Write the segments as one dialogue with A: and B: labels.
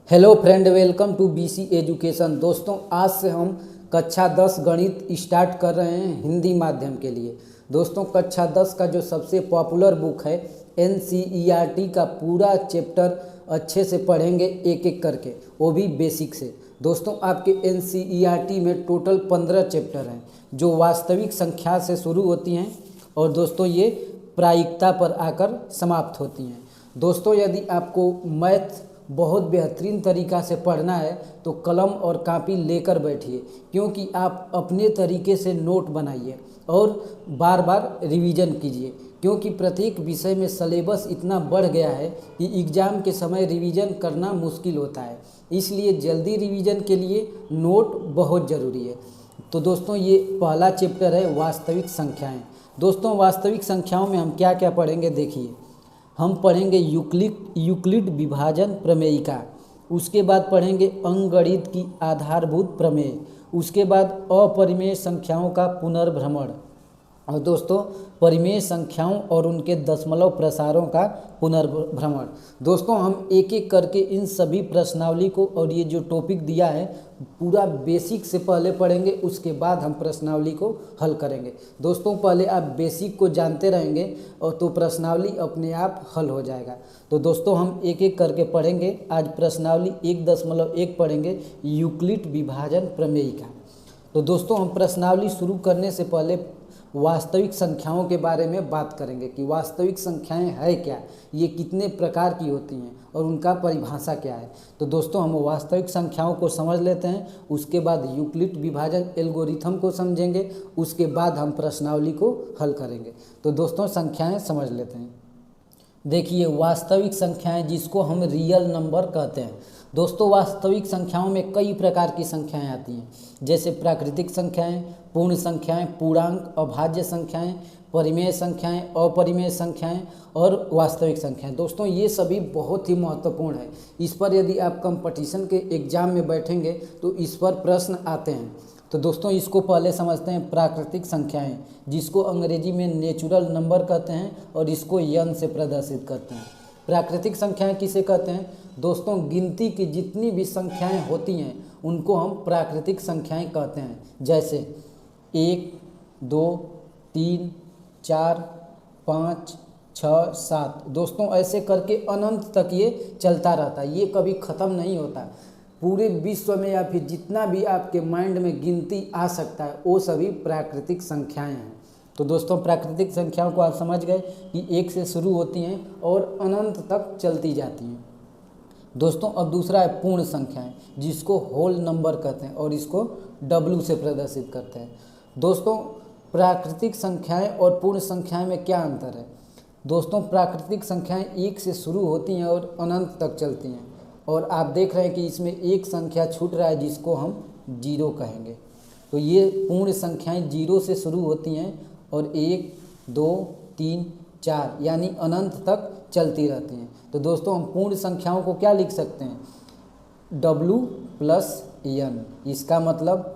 A: Hello friend, welcome to BC education. दोस्तों, आज से हम कक्षा 10 गणित स्टार्ट कर रहे हैं हिंदी माध्यम के लिए। दोस्तों, कक्षा 10 का जो सबसे पॉपुलर बुक है एनसीईआरटी का पूरा चैप्टर अच्छे से पढ़ेंगे एक एक करके, वो भी बेसिक से। दोस्तों, आपके एनसीईआरटी में टोटल 15 चैप्टर हैं जो वास्तविक संख्या से शुरू होती हैं और दोस्तों ये प्रायिकता पर आकर समाप्त होती हैं। दोस्तों, यदि आपको मैथ बहुत बेहतरीन तरीक़ा से पढ़ना है तो कलम और कापी लेकर बैठिए, क्योंकि आप अपने तरीके से नोट बनाइए और बार बार रिवीजन कीजिए, क्योंकि प्रत्येक विषय में सिलेबस इतना बढ़ गया है कि एग्ज़ाम के समय रिवीजन करना मुश्किल होता है। इसलिए जल्दी रिवीजन के लिए नोट बहुत ज़रूरी है। तो दोस्तों, ये पहला चैप्टर है वास्तविक संख्याएँ। दोस्तों, वास्तविक संख्याओं में हम क्या क्या पढ़ेंगे, देखिए। हम पढ़ेंगे यूक्लिड विभाजन प्रमेयिका, उसके बाद पढ़ेंगे अंकगणित की आधारभूत प्रमेय, उसके बाद अपरिमेय संख्याओं का पुनर्भ्रमण, और दोस्तों परिमेय संख्याओं और उनके दशमलव प्रसारों का पुनर्भ्रमण। दोस्तों, हम एक एक करके इन सभी प्रश्नावली को और ये जो टॉपिक दिया है पूरा बेसिक से पहले पढ़ेंगे, उसके बाद हम प्रश्नावली को हल करेंगे। दोस्तों, पहले आप बेसिक को जानते रहेंगे और तो प्रश्नावली अपने आप हल हो जाएगा। तो दोस्तों, हम एक एक करके पढ़ेंगे। आज प्रश्नावली 1.1 पढ़ेंगे, यूक्लिड विभाजन प्रमेयिका। तो दोस्तों, हम प्रश्नावली शुरू करने से पहले वास्तविक संख्याओं के बारे में बात करेंगे कि वास्तविक संख्याएं है क्या, ये कितने प्रकार की होती हैं और उनका परिभाषा क्या है। तो दोस्तों, हम वास्तविक संख्याओं को समझ लेते हैं, उसके बाद यूक्लिड विभाजन एल्गोरिथम को समझेंगे, उसके बाद हम प्रश्नावली को हल करेंगे। तो दोस्तों, संख्याएं समझ लेते हैं। देखिए, वास्तविक संख्याएं जिसको हम रियल नंबर कहते हैं। दोस्तों, वास्तविक संख्याओं में कई प्रकार की संख्याएं आती हैं, जैसे प्राकृतिक संख्याएं, पूर्ण संख्याएं, पूर्णांक, अभाज्य संख्याएं, परिमेय संख्याएं, अपरिमेय संख्याएं और वास्तविक संख्याएं। दोस्तों, ये सभी बहुत ही महत्वपूर्ण है। इस पर यदि आप कंपटीशन के एग्जाम में बैठेंगे तो इस पर प्रश्न आते हैं। तो दोस्तों, इसको पहले समझते हैं। प्राकृतिक संख्याएं, जिसको अंग्रेजी में नेचुरल नंबर कहते हैं और इसको यन से प्रदर्शित करते हैं। प्राकृतिक संख्याएं किसे कहते हैं? दोस्तों, गिनती की जितनी भी संख्याएं होती हैं उनको हम प्राकृतिक संख्याएं कहते हैं, जैसे 1, 2, 3, 4, 5, 6, 7। दोस्तों, ऐसे करके अनंत तक ये चलता रहता है, ये कभी ख़त्म नहीं होता। पूरे विश्व में या फिर जितना भी आपके माइंड में गिनती आ सकता है वो सभी प्राकृतिक संख्याएं हैं। तो दोस्तों, प्राकृतिक संख्याओं को आप समझ गए कि 1 से शुरू होती हैं और अनंत तक चलती जाती हैं। दोस्तों, अब दूसरा है पूर्ण संख्याएं, जिसको होल नंबर कहते हैं और इसको W से प्रदर्शित करते हैं। दोस्तों, प्राकृतिक संख्याएं और पूर्ण संख्याएं में क्या अंतर है? दोस्तों, प्राकृतिक संख्याएं 1 से शुरू होती हैं और अनंत तक चलती हैं, और आप देख रहे हैं कि इसमें एक संख्या छूट रहा है जिसको हम 0 कहेंगे। तो ये पूर्ण संख्याएं 0 से शुरू होती हैं और 1, 2, 3, 4 यानी अनंत तक चलती रहती हैं। तो दोस्तों, हम पूर्ण संख्याओं को क्या लिख सकते हैं? W + n। इसका मतलब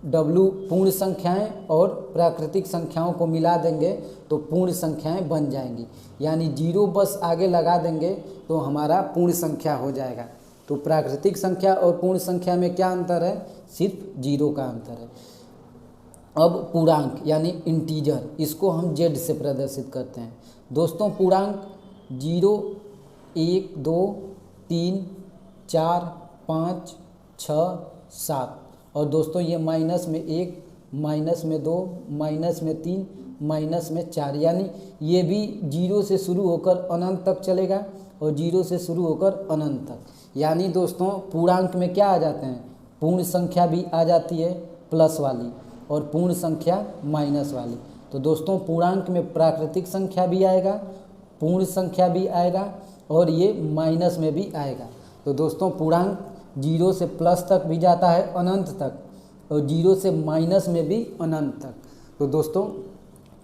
A: W पूर्ण संख्याएं और प्राकृतिक संख्याओं को मिला देंगे तो पूर्ण संख्याएं बन जाएंगी, यानी 0 बस आगे लगा देंगे तो हमारा पूर्ण संख्या हो जाएगा। तो प्राकृतिक संख्या और पूर्ण संख्या में क्या अंतर है? सिर्फ 0 का अंतर है। अब पूर्णांक यानी इंटीजर, इसको हम Z से प्रदर्शित करते हैं। दोस्तों, पूर्णांक 0, 1, 2, 3, 4, 5, 6, 7, और दोस्तों ये माइनस में 1, माइनस में 2, माइनस में 3, माइनस में 4, यानी ये भी 0 से शुरू होकर अनंत तक चलेगा और 0 से शुरू होकर अनंत तक। यानी दोस्तों, पूर्णांक में क्या आ जाते हैं? पूर्ण संख्या भी आ जाती है प्लस वाली और पूर्ण संख्या माइनस वाली। तो दोस्तों, पूर्णांक में प्राकृतिक संख्या भी आएगा, पूर्ण संख्या भी आएगा और ये माइनस में भी आएगा। तो दोस्तों, पूर्णांक 0 से प्लस तक भी जाता है अनंत तक, और 0 से माइनस में भी अनंत तक। तो दोस्तों,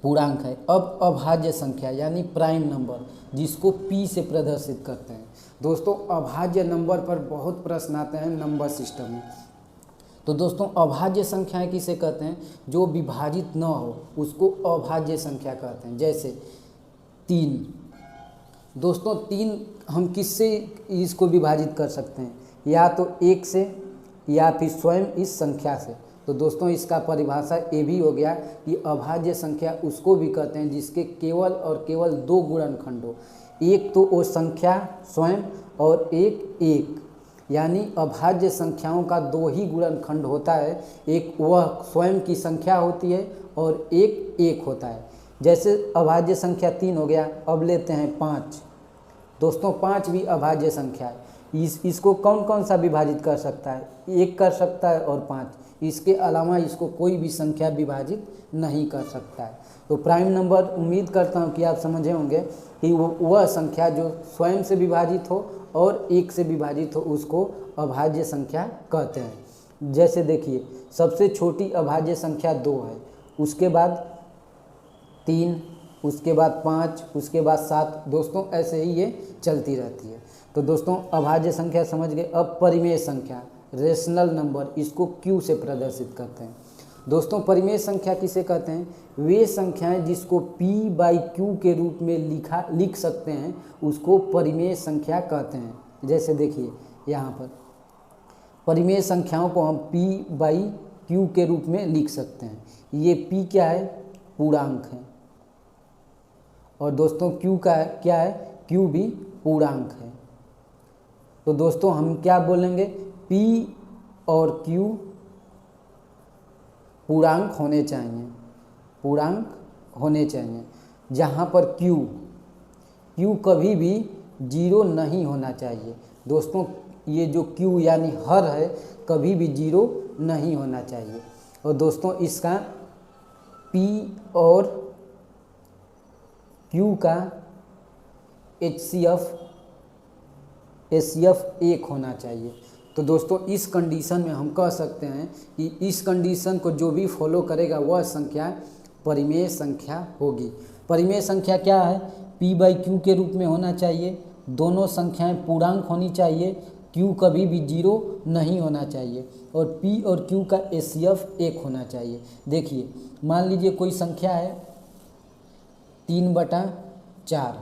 A: पूर्णांक है। अब अभाज्य संख्या यानी प्राइम नंबर, जिसको P से प्रदर्शित करते हैं। दोस्तों, अभाज्य नंबर पर बहुत प्रश्न आते हैं नंबर सिस्टम में। तो दोस्तों, अभाज्य संख्याएं किसे कहते हैं? जो विभाजित न हो उसको अभाज्य संख्या कहते हैं, जैसे 3। दोस्तों, 3 हम किससे इसको विभाजित कर सकते हैं? या तो एक से या फिर स्वयं इस संख्या से। तो दोस्तों इसका परिभाषा ये भी हो गया कि अभाज्य संख्या उसको भी कहते हैं जिसके केवल और केवल दो गुणनखंड हो, एक तो वो संख्या स्वयं और एक यानी अभाज्य संख्याओं का दो ही गुणनखंड होता है, एक वह स्वयं की संख्या होती है और एक होता है। जैसे अभाज्य संख्या 3 हो गया, अब लेते हैं 5। दोस्तों 5 भी अभाज्य संख्या है। इसको कौन कौन सा विभाजित कर सकता है? 1 कर सकता है और 5, इसके अलावा इसको कोई भी संख्या विभाजित नहीं कर सकता है। तो प्राइम नंबर उम्मीद करता हूँ कि आप समझे होंगे कि वह संख्या जो स्वयं से विभाजित हो और 1 से विभाजित हो उसको अभाज्य संख्या कहते हैं। जैसे देखिए सबसे छोटी अभाज्य संख्या 2 है, उसके बाद 3, उसके बाद 5, उसके बाद 7। दोस्तों ऐसे ही ये चलती रहती है। तो दोस्तों अभाज्य संख्या समझ गए। अब परिमेय संख्या, रेशनल नंबर, इसको Q से प्रदर्शित करते हैं। दोस्तों परिमेय संख्या किसे कहते हैं? वे संख्याएं जिसको P/Q के रूप में लिख सकते हैं उसको परिमेय संख्या कहते हैं। जैसे देखिए यहाँ पर परिमेय संख्याओं को हम P/Q के रूप में लिख सकते हैं। ये P क्या है? पूर्णांक है, और दोस्तों Q का क्या है? Q भी पूर्णांक है। तो दोस्तों हम क्या बोलेंगे? P और Q पूर्णांक होने चाहिए, पूर्णांक होने चाहिए, जहाँ पर Q कभी भी 0 नहीं होना चाहिए। दोस्तों ये जो Q यानी हर है कभी भी 0 नहीं होना चाहिए। और दोस्तों इसका P और Q का HCF 1 होना चाहिए। तो दोस्तों इस कंडीशन में हम कह सकते हैं कि इस कंडीशन को जो भी फॉलो करेगा वह संख्या परिमेय संख्या होगी। परिमेय संख्या क्या है? P/Q के रूप में होना चाहिए, दोनों संख्याएं पूर्णांक होनी चाहिए, Q कभी भी 0 नहीं होना चाहिए, और P और Q का HCF 1 होना चाहिए। देखिए मान लीजिए कोई संख्या है 3/4।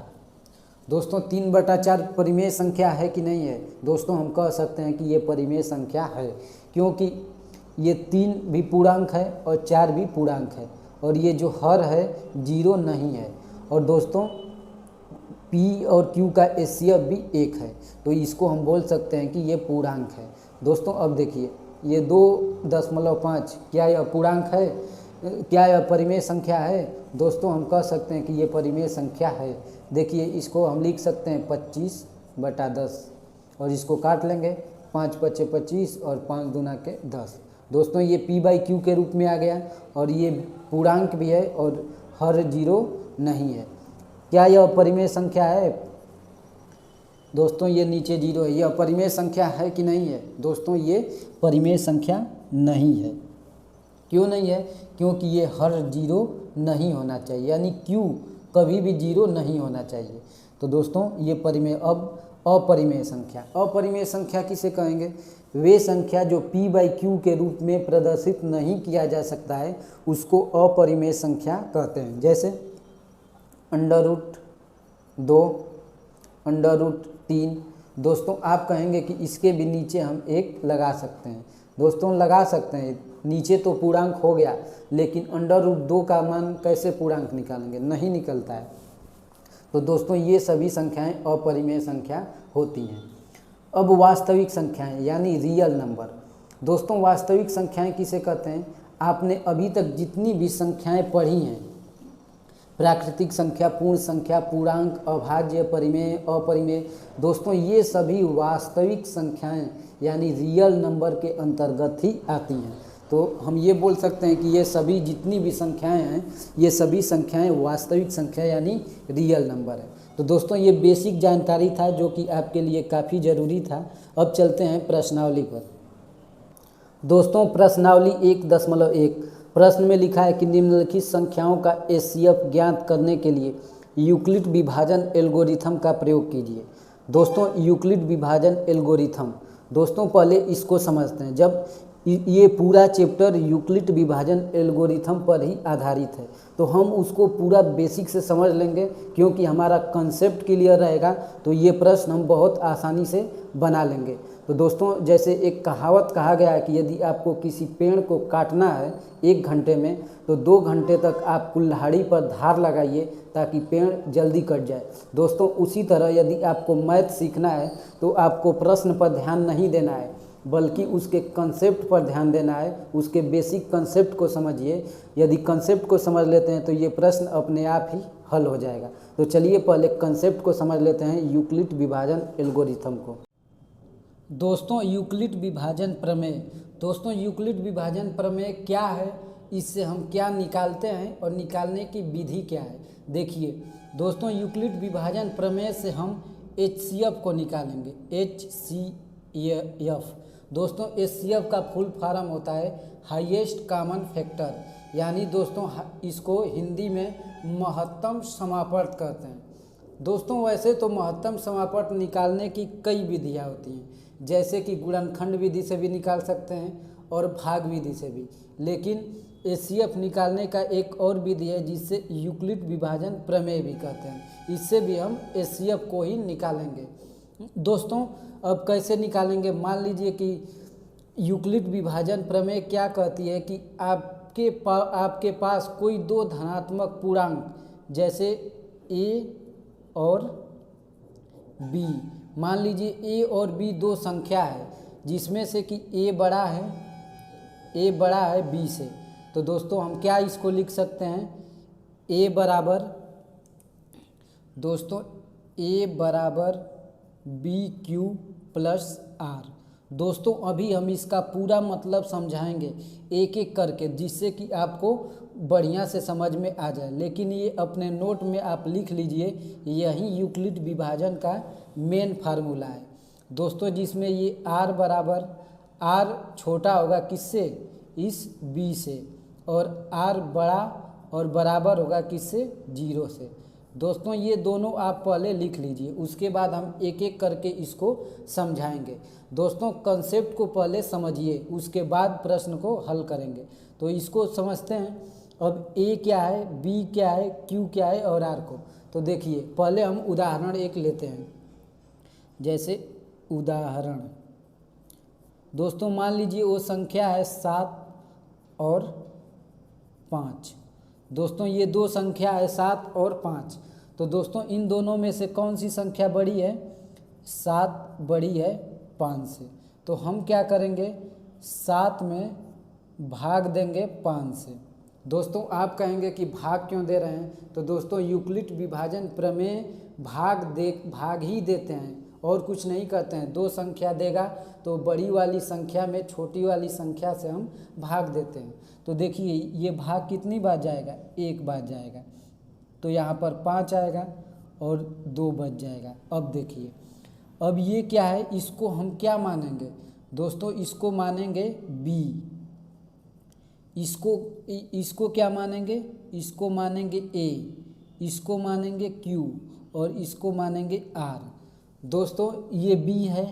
A: दोस्तों 3/4 परिमेय संख्या है कि नहीं है? दोस्तों हम कह सकते हैं कि ये परिमेय संख्या है, क्योंकि ये 3 भी पूर्णांक है और 4 भी पूर्णांक है, और ये जो हर है 0 नहीं है, और दोस्तों P और Q का HCF भी 1 है, तो इसको हम बोल सकते हैं कि ये पूर्णांक है। दोस्तों अब देखिए ये 2.5 क्या यह पूर्णांक है? क्या यह परिमेय संख्या है? दोस्तों हम कह सकते हैं कि ये परिमेय संख्या है। देखिए इसको हम लिख सकते हैं 25/10, और इसको काट लेंगे, 5 × 5 = 25 और 5 दूना के 10। दोस्तों ये P/Q के रूप में आ गया, और ये पूर्णांक भी है और हर 0 नहीं है। क्या यह परिमेय संख्या है? दोस्तों ये नीचे 0 है, यह परिमेय संख्या है कि नहीं है? दोस्तों ये परिमेय संख्या नहीं है। क्यों नहीं है? क्योंकि ये हर 0 नहीं होना चाहिए, यानी Q कभी भी 0 नहीं होना चाहिए। तो दोस्तों ये परिमेय। अब अपरिमेय संख्या, अपरिमेय संख्या किसे कहेंगे? वे संख्या जो P/Q के रूप में प्रदर्शित नहीं किया जा सकता है उसको अपरिमेय संख्या कहते हैं। जैसे √2, √3। दोस्तों आप कहेंगे कि इसके भी नीचे हम 1 लगा सकते हैं। दोस्तों लगा सकते हैं, नीचे तो पूर्णांक हो गया, लेकिन √2 का मान कैसे पूर्णांक निकालेंगे? नहीं निकलता है। तो दोस्तों ये सभी संख्याएं अपरिमेय संख्या होती हैं। अब वास्तविक संख्याएं यानी रियल नंबर। दोस्तों वास्तविक संख्याएं किसे कहते हैं? आपने अभी तक जितनी भी संख्याएं पढ़ी हैं, प्राकृतिक संख्या, पूर्ण संख्या, पूर्णांक, अभाज्य, परिमेय, अपरिमेय, दोस्तों ये सभी वास्तविक संख्याएं यानी रियल नंबर के अंतर्गत ही आती हैं। तो हम ये बोल सकते हैं कि ये सभी जितनी भी संख्याएं हैं ये सभी संख्याएं वास्तविक संख्या यानी रियल नंबर है। तो दोस्तों ये बेसिक जानकारी था जो कि आपके लिए काफ़ी ज़रूरी था। अब चलते हैं प्रश्नावली पर। दोस्तों प्रश्नावली 1.1 प्रश्न में लिखा है कि निम्नलिखित संख्याओं का HCF ज्ञात करने के लिए यूक्लिड विभाजन एल्गोरिथम का प्रयोग कीजिए। दोस्तों यूक्लिड विभाजन एल्गोरिथम, दोस्तों पहले इसको समझते हैं। जब ये पूरा चैप्टर यूक्लिड विभाजन एल्गोरिथम पर ही आधारित है, तो हम उसको पूरा बेसिक से समझ लेंगे। क्योंकि हमारा कंसेप्ट क्लियर रहेगा तो ये प्रश्न हम बहुत आसानी से बना लेंगे। तो दोस्तों, जैसे एक कहावत कहा गया है कि यदि आपको किसी पेड़ को काटना है 1 घंटे में, तो 2 घंटे तक आप कुल्हाड़ी पर धार लगाइए ताकि पेड़ जल्दी कट जाए। दोस्तों, उसी तरह यदि आपको मैथ सीखना है तो आपको प्रश्न पर ध्यान नहीं देना है, बल्कि उसके कंसेप्ट पर ध्यान देना है। उसके बेसिक कंसेप्ट को समझिए। यदि कंसेप्ट को समझ लेते हैं तो ये प्रश्न अपने आप ही हल हो जाएगा। तो चलिए पहले कंसेप्ट को समझ लेते हैं, यूक्लिड विभाजन एल्गोरिथम को। दोस्तों, यूक्लिड विभाजन प्रमेय। दोस्तों, यूक्लिड विभाजन प्रमेय क्या है, इससे हम क्या निकालते हैं और निकालने की विधि क्या है। देखिए दोस्तों, यूक्लिड विभाजन प्रमेय से हम HCF को निकालेंगे। HCF दोस्तों, HCF का फुल फॉर्म होता है हाईएस्ट कॉमन फैक्टर, यानी दोस्तों इसको हिंदी में महत्तम समापर्त कहते हैं। दोस्तों, वैसे तो महत्तम समापर्त निकालने की कई विधियाँ होती हैं, जैसे कि गुणनखंड विधि से भी निकाल सकते हैं और भाग विधि से भी, लेकिन HCF निकालने का एक और विधि है जिससे यूक्लिड विभाजन प्रमेय भी कहते हैं। इससे भी हम HCF को ही निकालेंगे। दोस्तों, अब कैसे निकालेंगे, मान लीजिए कि यूक्लिड विभाजन प्रमेय क्या कहती है कि आपके पास कोई 2 धनात्मक पूर्णांक जैसे A और B, मान लीजिए A और B 2 संख्या है जिसमें से कि A बड़ा है B से। तो दोस्तों हम क्या इसको लिख सकते हैं, A बराबर BQ प्लस R। दोस्तों, अभी हम इसका पूरा मतलब समझाएंगे एक एक करके, जिससे कि आपको बढ़िया से समझ में आ जाए। लेकिन ये अपने नोट में आप लिख लीजिए, यही यूक्लिड विभाजन का मेन फार्मूला है दोस्तों, जिसमें ये R छोटा होगा किससे, इस B से, और R बड़ा और बराबर होगा किससे, 0 से। दोस्तों, ये दोनों आप पहले लिख लीजिए, उसके बाद हम एक एक करके इसको समझाएंगे। दोस्तों, कंसेप्ट को पहले समझिए, उसके बाद प्रश्न को हल करेंगे। तो इसको समझते हैं। अब A क्या है, B क्या है, Q क्या है और R को। तो देखिए, पहले हम उदाहरण एक लेते हैं। जैसे उदाहरण दोस्तों, मान लीजिए वो संख्या है 7 और 5। दोस्तों, ये 2 संख्या है 7 और 5। तो दोस्तों, इन दोनों में से कौन सी संख्या बड़ी है, 7 बड़ी है 5 से। तो हम क्या करेंगे, 7 में भाग देंगे 5 से। दोस्तों, आप कहेंगे कि भाग क्यों दे रहे हैं, तो दोस्तों यूक्लिड विभाजन प्रमेय भाग ही देते हैं और कुछ नहीं करते हैं। 2 संख्या देगा तो बड़ी वाली संख्या में छोटी वाली संख्या से हम भाग देते हैं। तो देखिए, ये भाग कितनी बार जाएगा, 1 बार जाएगा, तो यहाँ पर 5 आएगा और 2 बच जाएगा। अब देखिए, अब ये क्या है, इसको हम क्या मानेंगे दोस्तों, इसको मानेंगे B। इसको क्या मानेंगे, इसको मानेंगे A, इसको मानेंगे Q और इसको मानेंगे R। दोस्तों, ये B है,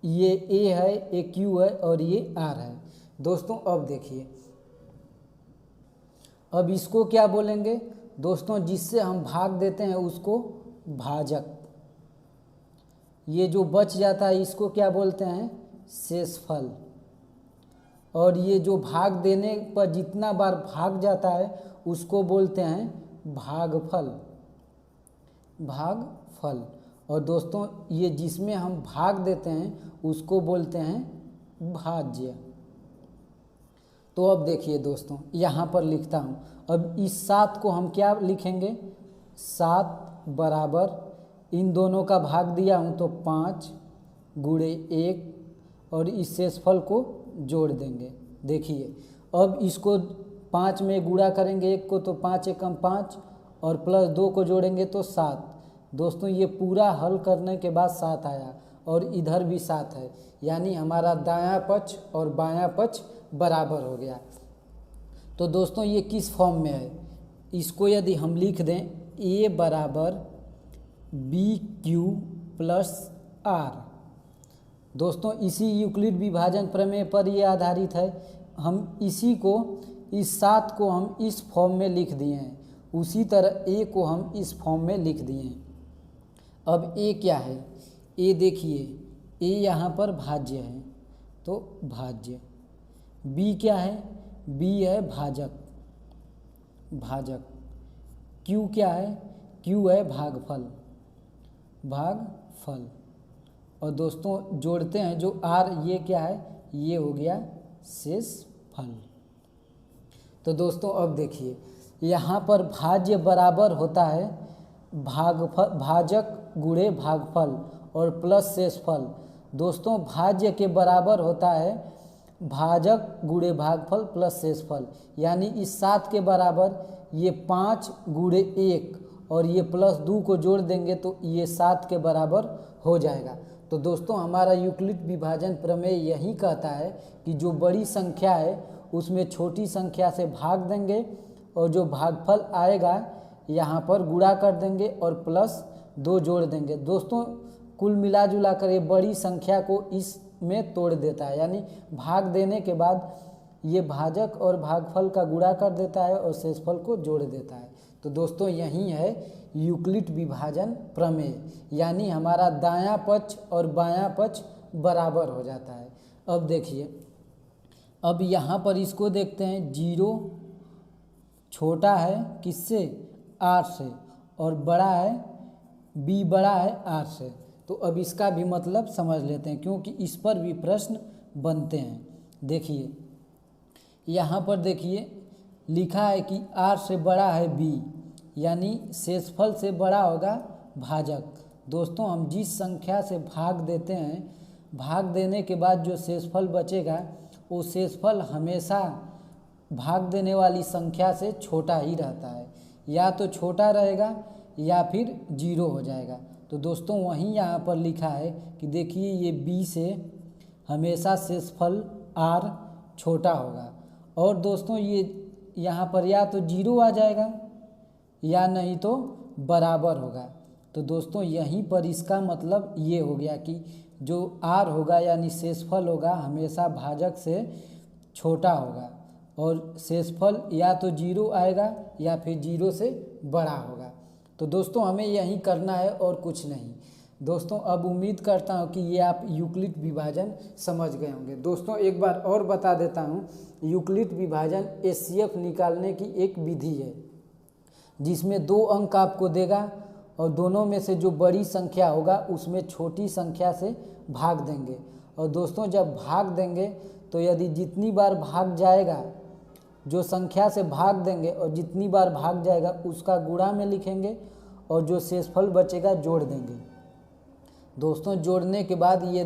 A: ये A है, ये Q है और ये R है। दोस्तों, अब देखिए, अब इसको क्या बोलेंगे दोस्तों, जिससे हम भाग देते हैं उसको भाजक। ये जो बच जाता है इसको क्या बोलते हैं, शेषफल। और ये जो भाग देने पर जितना बार भाग जाता है उसको बोलते हैं भागफल। और दोस्तों, ये जिसमें हम भाग देते हैं उसको बोलते हैं भाज्य। तो अब देखिए दोस्तों, यहाँ पर लिखता हूँ। अब इस 7 को हम क्या लिखेंगे, 7 बराबर, इन दोनों का भाग दिया हूँ तो 5 गुणे 1 और इस शेषफल को जोड़ देंगे। देखिए, अब इसको 5 में गुणा करेंगे 1 को तो 5 एकम 5 और प्लस 2 को जोड़ेंगे तो 7। दोस्तों, ये पूरा हल करने के बाद 7 आया और इधर भी 7 है, यानी हमारा दायां पक्ष और बायां पक्ष बराबर हो गया। तो दोस्तों, ये किस फॉर्म में है, इसको यदि हम लिख दें, A बराबर BQ प्लस R। दोस्तों इसी यूक्लिड विभाजन प्रमेय पर ये आधारित है। हम इसी को, इस 7 को हम इस फॉर्म में लिख दिए हैं, उसी तरह ए को हम इस फॉर्म में लिख दिए हैं। अब ए क्या है? ए देखिए, ए यहाँ पर भाज्य है तो भाज्य। बी क्या है? बी है भाजक, भाजक। क्यू क्या है? क्यू है भागफल, भागफल। और दोस्तों जोड़ते हैं जो आर, ये क्या है? ये हो गया शेषफल। तो दोस्तों अब देखिए, यहाँ पर भाज्य बराबर होता है भागफल, भाजक गुणे भागफल और प्लस शेषफल। दोस्तों भाज्य के बराबर होता है भाजक गुणे भागफल प्लस शेषफल, यानी इस 7 के बराबर ये 5 गुणे 1 और ये प्लस 2 को जोड़ देंगे तो ये 7 के बराबर हो जाएगा। तो दोस्तों हमारा यूक्लिड विभाजन प्रमेय यही कहता है कि जो बड़ी संख्या है उसमें छोटी संख्या से भाग देंगे और जो भागफल आएगा यहाँ पर गुणा कर देंगे और प्लस 2 जोड़ देंगे। दोस्तों कुल मिला जुला कर ये बड़ी संख्या को इसमें तोड़ देता है, यानी भाग देने के बाद ये भाजक और भागफल का गुणा कर देता है और शेषफल को जोड़ देता है। तो दोस्तों यही है यूक्लिड विभाजन प्रमेय, यानी हमारा दायां पक्ष और बायां पक्ष बराबर हो जाता है। अब देखिए, अब यहाँ पर इसको देखते हैं, 0 छोटा है किससे? आर से, और बड़ा है, बी बड़ा है आर से। तो अब इसका भी मतलब समझ लेते हैं, क्योंकि इस पर भी प्रश्न बनते हैं। देखिए यहाँ पर देखिए लिखा है कि आर से बड़ा है बी, यानी शेषफल से बड़ा होगा भाजक। दोस्तों हम जिस संख्या से भाग देते हैं, भाग देने के बाद जो शेषफल बचेगा वो शेषफल हमेशा भाग देने वाली संख्या से छोटा ही रहता है, या तो छोटा रहेगा या फिर 0 हो जाएगा। तो दोस्तों वहीं यहाँ पर लिखा है कि देखिए ये b से हमेशा शेषफल r छोटा होगा, और दोस्तों ये यहाँ पर या तो 0 आ जाएगा या नहीं तो बराबर होगा। तो दोस्तों यहीं पर इसका मतलब ये हो गया कि जो r होगा यानी शेषफल होगा हमेशा भाजक से छोटा होगा, और शेषफल या तो 0 आएगा या फिर 0 से बड़ा होगा। तो दोस्तों हमें यही करना है और कुछ नहीं। दोस्तों अब उम्मीद करता हूँ कि ये आप यूक्लिड विभाजन समझ गए होंगे। दोस्तों एक बार और बता देता हूँ, यूक्लिड विभाजन HCF निकालने की एक विधि है जिसमें 2 अंक आपको देगा और दोनों में से जो बड़ी संख्या होगा उसमें छोटी संख्या से भाग देंगे। और दोस्तों जब भाग देंगे तो यदि जितनी बार भाग जाएगा, जो संख्या से भाग देंगे और जितनी बार भाग जाएगा उसका गुणा में लिखेंगे और जो शेषफल बचेगा जोड़ देंगे। दोस्तों जोड़ने के बाद ये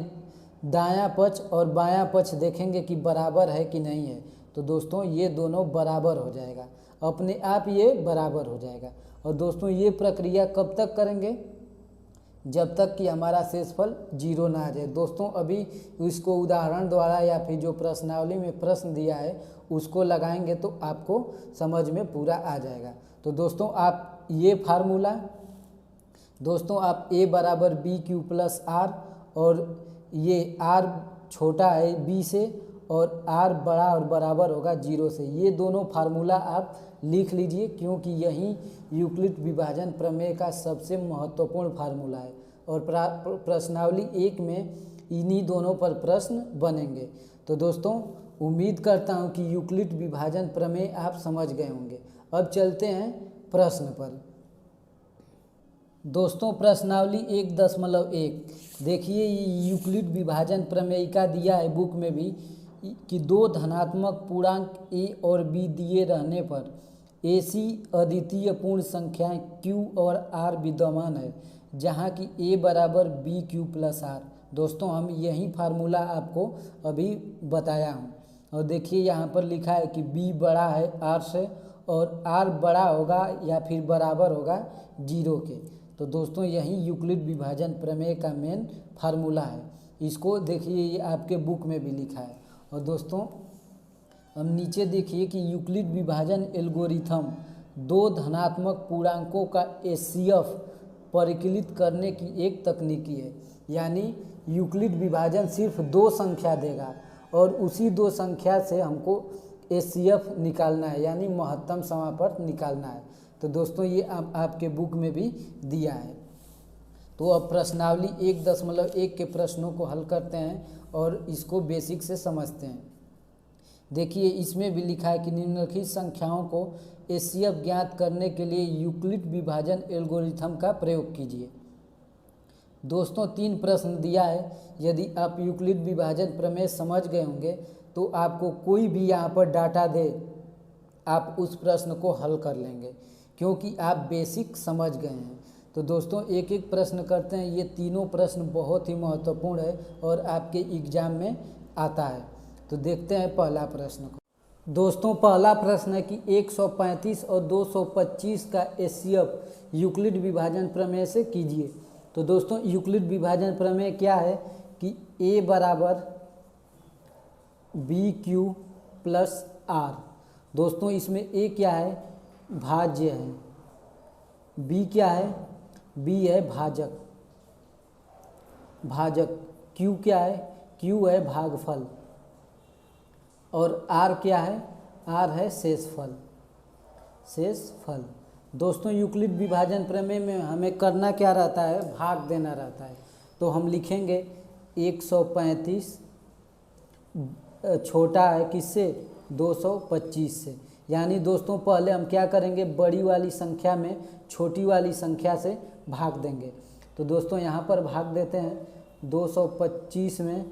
A: दायां पक्ष और बायां पक्ष देखेंगे कि बराबर है कि नहीं है। तो दोस्तों ये दोनों बराबर हो जाएगा, अपने आप ये बराबर हो जाएगा। और दोस्तों ये प्रक्रिया कब तक करेंगे? जब तक कि हमारा शेषफल 0 ना आ जाए। दोस्तों अभी इसको उदाहरण द्वारा या फिर जो प्रश्नावली में प्रश्न दिया है उसको लगाएंगे तो आपको समझ में पूरा आ जाएगा। तो दोस्तों आप ये फार्मूला, दोस्तों आप a बराबर बी क्यू प्लस आर, और ये r छोटा है b से और r बड़ा और बराबर होगा 0 से, ये दोनों फार्मूला आप लिख लीजिए, क्योंकि यही यूक्लिड विभाजन प्रमेय का सबसे महत्वपूर्ण फार्मूला है और प्रश्नावली 1 में इन्हीं दोनों पर प्रश्न बनेंगे। तो दोस्तों उम्मीद करता हूँ कि यूक्लिड विभाजन प्रमेय आप समझ गए होंगे। अब चलते हैं प्रश्न पर। दोस्तों प्रश्नावली 1.1 देखिए, ये यूक्लिड विभाजन प्रमेय का दिया है बुक में भी कि 2 धनात्मक पूर्णांक a और b दिए रहने पर ऐसी अद्वितीय पूर्ण संख्याएं q और r विद्यमान है जहां कि a बराबर बी क्यू प्लस आर। दोस्तों हम यही फार्मूला आपको अभी बताया हूं, और देखिए यहाँ पर लिखा है कि b बड़ा है r से और r बड़ा होगा या फिर बराबर होगा 0 के। तो दोस्तों यही यूक्लिड विभाजन प्रमेय का मेन फार्मूला है। इसको देखिए ये आपके बुक में भी लिखा है। और दोस्तों हम नीचे देखिए कि यूक्लिड विभाजन एल्गोरिथम 2 धनात्मक पूर्णांकों का HCF परिकलित करने की एक तकनीकी है। यानी यूक्लिड विभाजन सिर्फ 2 संख्या देगा और उसी 2 संख्या से हमको एचसीएफ निकालना है, यानी महत्तम समापर्त निकालना है। तो दोस्तों ये आपके बुक में भी दिया है। तो अब प्रश्नावली 1.1 के प्रश्नों को हल करते हैं और इसको बेसिक से समझते हैं। देखिए इसमें भी लिखा है कि निम्नलिखित संख्याओं को एचसीएफ ज्ञात करने के लिए यूक्लिड विभाजन एल्गोरिथम का प्रयोग कीजिए। दोस्तों 3 प्रश्न दिया है। यदि आप यूक्लिड विभाजन प्रमेय समझ गए होंगे तो आपको कोई भी यहाँ पर डाटा दे आप उस प्रश्न को हल कर लेंगे, क्योंकि आप बेसिक समझ गए हैं। तो दोस्तों एक एक प्रश्न करते हैं। ये तीनों प्रश्न बहुत ही महत्वपूर्ण है और आपके एग्जाम में आता है। तो देखते हैं पहला प्रश्न को। दोस्तों पहला प्रश्न है कि 135 और 225 का एचसीएफ यूक्लिड विभाजन प्रमेय से कीजिए। तो दोस्तों यूक्लिड विभाजन प्रमेय क्या है कि ए बराबर बी क्यू प्लस आर। दोस्तों इसमें ए क्या है, भाज्य है, बी क्या है, बी है भाजक, क्यू क्या है, क्यू है भागफल, और आर क्या है, आर है शेषफल। दोस्तों यूक्लिड विभाजन प्रमेय में हमें करना क्या रहता है, भाग देना रहता है। तो हम लिखेंगे 135 छोटा है किससे, 225 से। यानी दोस्तों पहले हम क्या करेंगे, बड़ी वाली संख्या में छोटी वाली संख्या से भाग देंगे। तो दोस्तों यहाँ पर भाग देते हैं, 225 में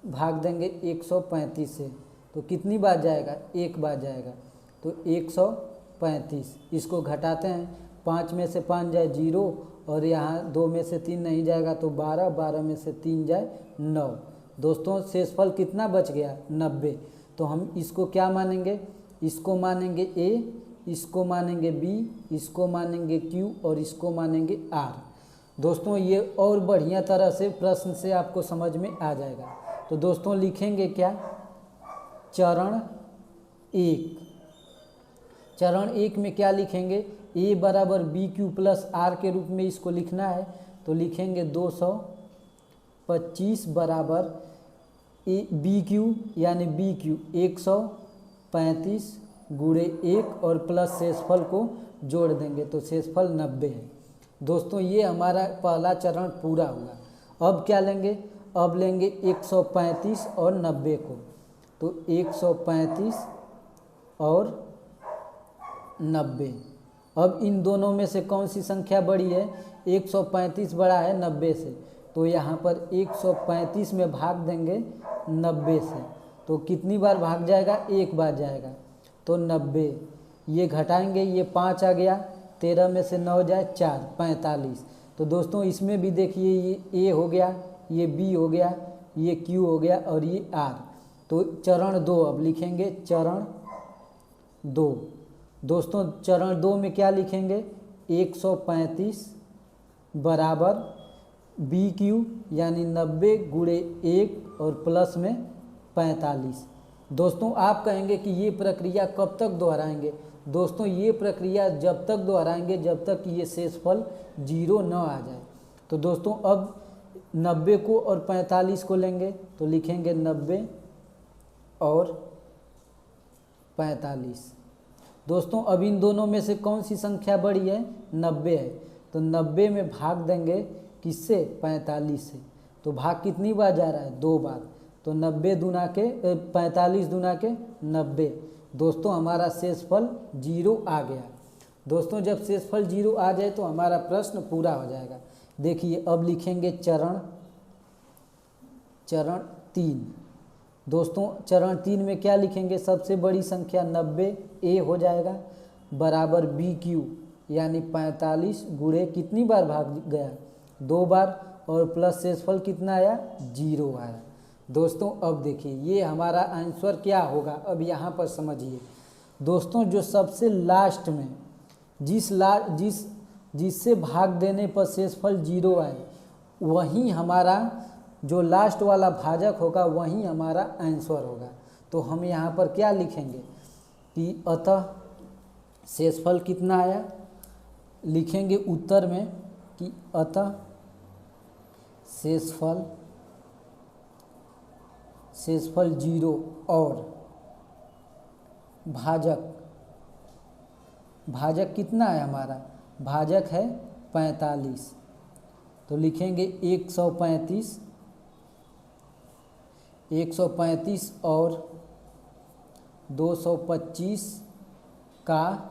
A: भाग देंगे 135 से, तो कितनी बार जाएगा, 1 बार जाएगा। तो 135, इसको घटाते हैं, 5 में से 5 जाए 0 और यहाँ 2 में से 3 नहीं जाएगा तो 12, 12 में से 3 जाए 9। दोस्तों शेषफल कितना बच गया, 90। तो हम इसको क्या मानेंगे, इसको मानेंगे ए, इसको मानेंगे बी, इसको मानेंगे क्यू और इसको मानेंगे आर। दोस्तों ये और बढ़िया तरह से प्रश्न से आपको समझ में आ जाएगा। तो दोस्तों लिखेंगे क्या, चरण 1। चरण 1 में क्या लिखेंगे, ए बराबर बी क्यू प्लस आर के रूप में इसको लिखना है। तो लिखेंगे 225 बराबर ए बी क्यू यानी बी क्यू 135 गुणे 1 और प्लस शेषफल को जोड़ देंगे तो शेषफल 90 है। दोस्तों ये हमारा पहला चरण पूरा हुआ। अब क्या लेंगे, अब लेंगे 135 और 90 को। तो 135 और 90, अब इन दोनों में से कौन सी संख्या बड़ी है, 135 बड़ा है 90 से। तो यहाँ पर 135 में भाग देंगे 90 से, तो कितनी बार भाग जाएगा, 1 बार जाएगा। तो 90, ये घटाएंगे, ये 5 आ गया, 13 में से 9 जाए 4, 45। तो दोस्तों इसमें भी देखिए ये ए हो गया, ये बी हो गया, ये क्यू हो गया और ये आर। तो चरण 2 अब लिखेंगे, चरण 2। दोस्तों चरण 2 में क्या लिखेंगे, 135 बराबर बी क्यू यानी 90 गुणे 1 और प्लस में 45। दोस्तों आप कहेंगे कि ये प्रक्रिया कब तक दोहराएंगे। दोस्तों ये प्रक्रिया जब तक दोहराएंगे जब तक ये शेषफल 0 न आ जाए। तो दोस्तों अब 90 को और 45 को लेंगे तो लिखेंगे 90 और 45। दोस्तों अब इन दोनों में से कौन सी संख्या बड़ी है, 90 है। तो 90 में भाग देंगे किससे, 45 से। तो भाग कितनी बार जा रहा है, 2 बार। तो 90 दूना के 45 दूना के 90। दोस्तों हमारा शेषफल 0 आ गया। दोस्तों जब शेषफल 0 आ जाए तो हमारा प्रश्न पूरा हो जाएगा। देखिए अब लिखेंगे चरण 3। दोस्तों चरण 3 में क्या लिखेंगे, सबसे बड़ी संख्या 90 ए हो जाएगा बराबर बी क्यू यानी 45 गुणे कितनी बार भाग गया, 2 बार, और प्लस शेषफल कितना आया, 0 आया। दोस्तों अब देखिए ये हमारा आंसर क्या होगा, अब यहाँ पर समझिए। दोस्तों जो सबसे लास्ट में जिससे भाग देने पर शेषफल 0 आए वही हमारा जो लास्ट वाला भाजक होगा वही हमारा आंसर होगा। तो हम यहाँ पर क्या लिखेंगे कि अतः शेषफल कितना आया, लिखेंगे उत्तर में कि अतः शेषफल 0 और भाजक कितना है हमारा, भाजक है 45। तो लिखेंगे 135 और 225 का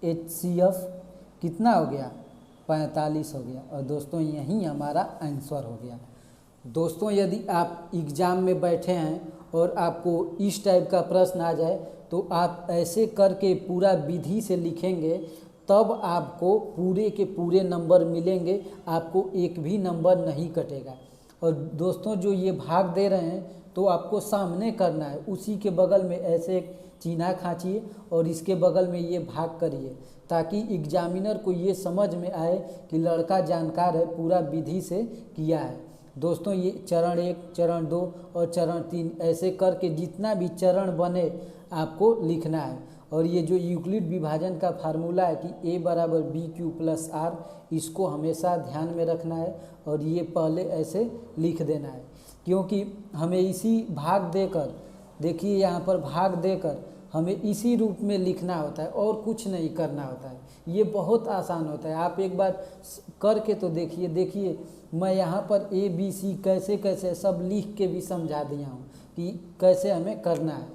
A: HCF कितना हो गया, 45 हो गया। और दोस्तों यही हमारा आंसर हो गया। दोस्तों यदि आप एग्ज़ाम में बैठे हैं और आपको इस टाइप का प्रश्न आ जाए तो आप ऐसे करके पूरा विधि से लिखेंगे, तब आपको पूरे के पूरे नंबर मिलेंगे, आपको एक भी नंबर नहीं कटेगा। और दोस्तों जो ये भाग दे रहे हैं तो आपको सामने करना है, उसी के बगल में ऐसे एक चिन्हा खींचिए और इसके बगल में ये भाग करिए, ताकि एग्जामिनर को ये समझ में आए कि लड़का जानकार है, पूरा विधि से किया है। दोस्तों ये चरण 1, चरण 2 और चरण 3 ऐसे करके जितना भी चरण बने आपको लिखना है। और ये जो यूक्लिड विभाजन का फार्मूला है कि A बराबर BQ प्लस R, इसको हमेशा ध्यान में रखना है और ये पहले ऐसे लिख देना है, क्योंकि हमें इसी भाग देकर, देखिए यहाँ पर भाग देकर हमें इसी रूप में लिखना होता है और कुछ नहीं करना होता है। ये बहुत आसान होता है, आप एक बार करके तो देखिए मैं यहाँ पर ABC कैसे सब लिख के भी समझा दिया हूँ कि कैसे हमें करना है।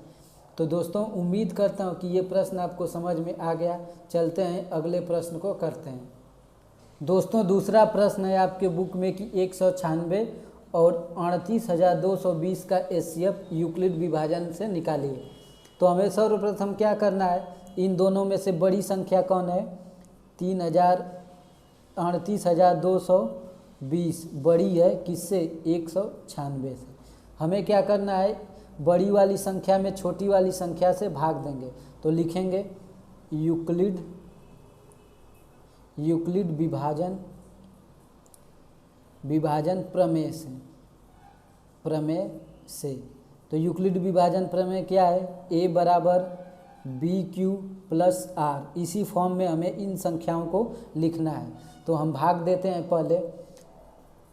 A: तो दोस्तों उम्मीद करता हूँ कि ये प्रश्न आपको समझ में आ गया। चलते हैं अगले प्रश्न को करते हैं। दोस्तों दूसरा प्रश्न है आपके बुक में कि 196 और 38,220 का HCF यूक्लिड विभाजन से निकालिए। तो हमें सर्वप्रथम क्या करना है, इन दोनों में से बड़ी संख्या कौन है, 38,220 बड़ी है किससे, 196 से। हमें क्या करना है, बड़ी वाली संख्या में छोटी वाली संख्या से भाग देंगे। तो लिखेंगे यूक्लिड विभाजन प्रमेय से। तो यूक्लिड विभाजन प्रमेय क्या है, A बराबर BQ प्लस R, इसी फॉर्म में हमें इन संख्याओं को लिखना है। तो हम भाग देते हैं, पहले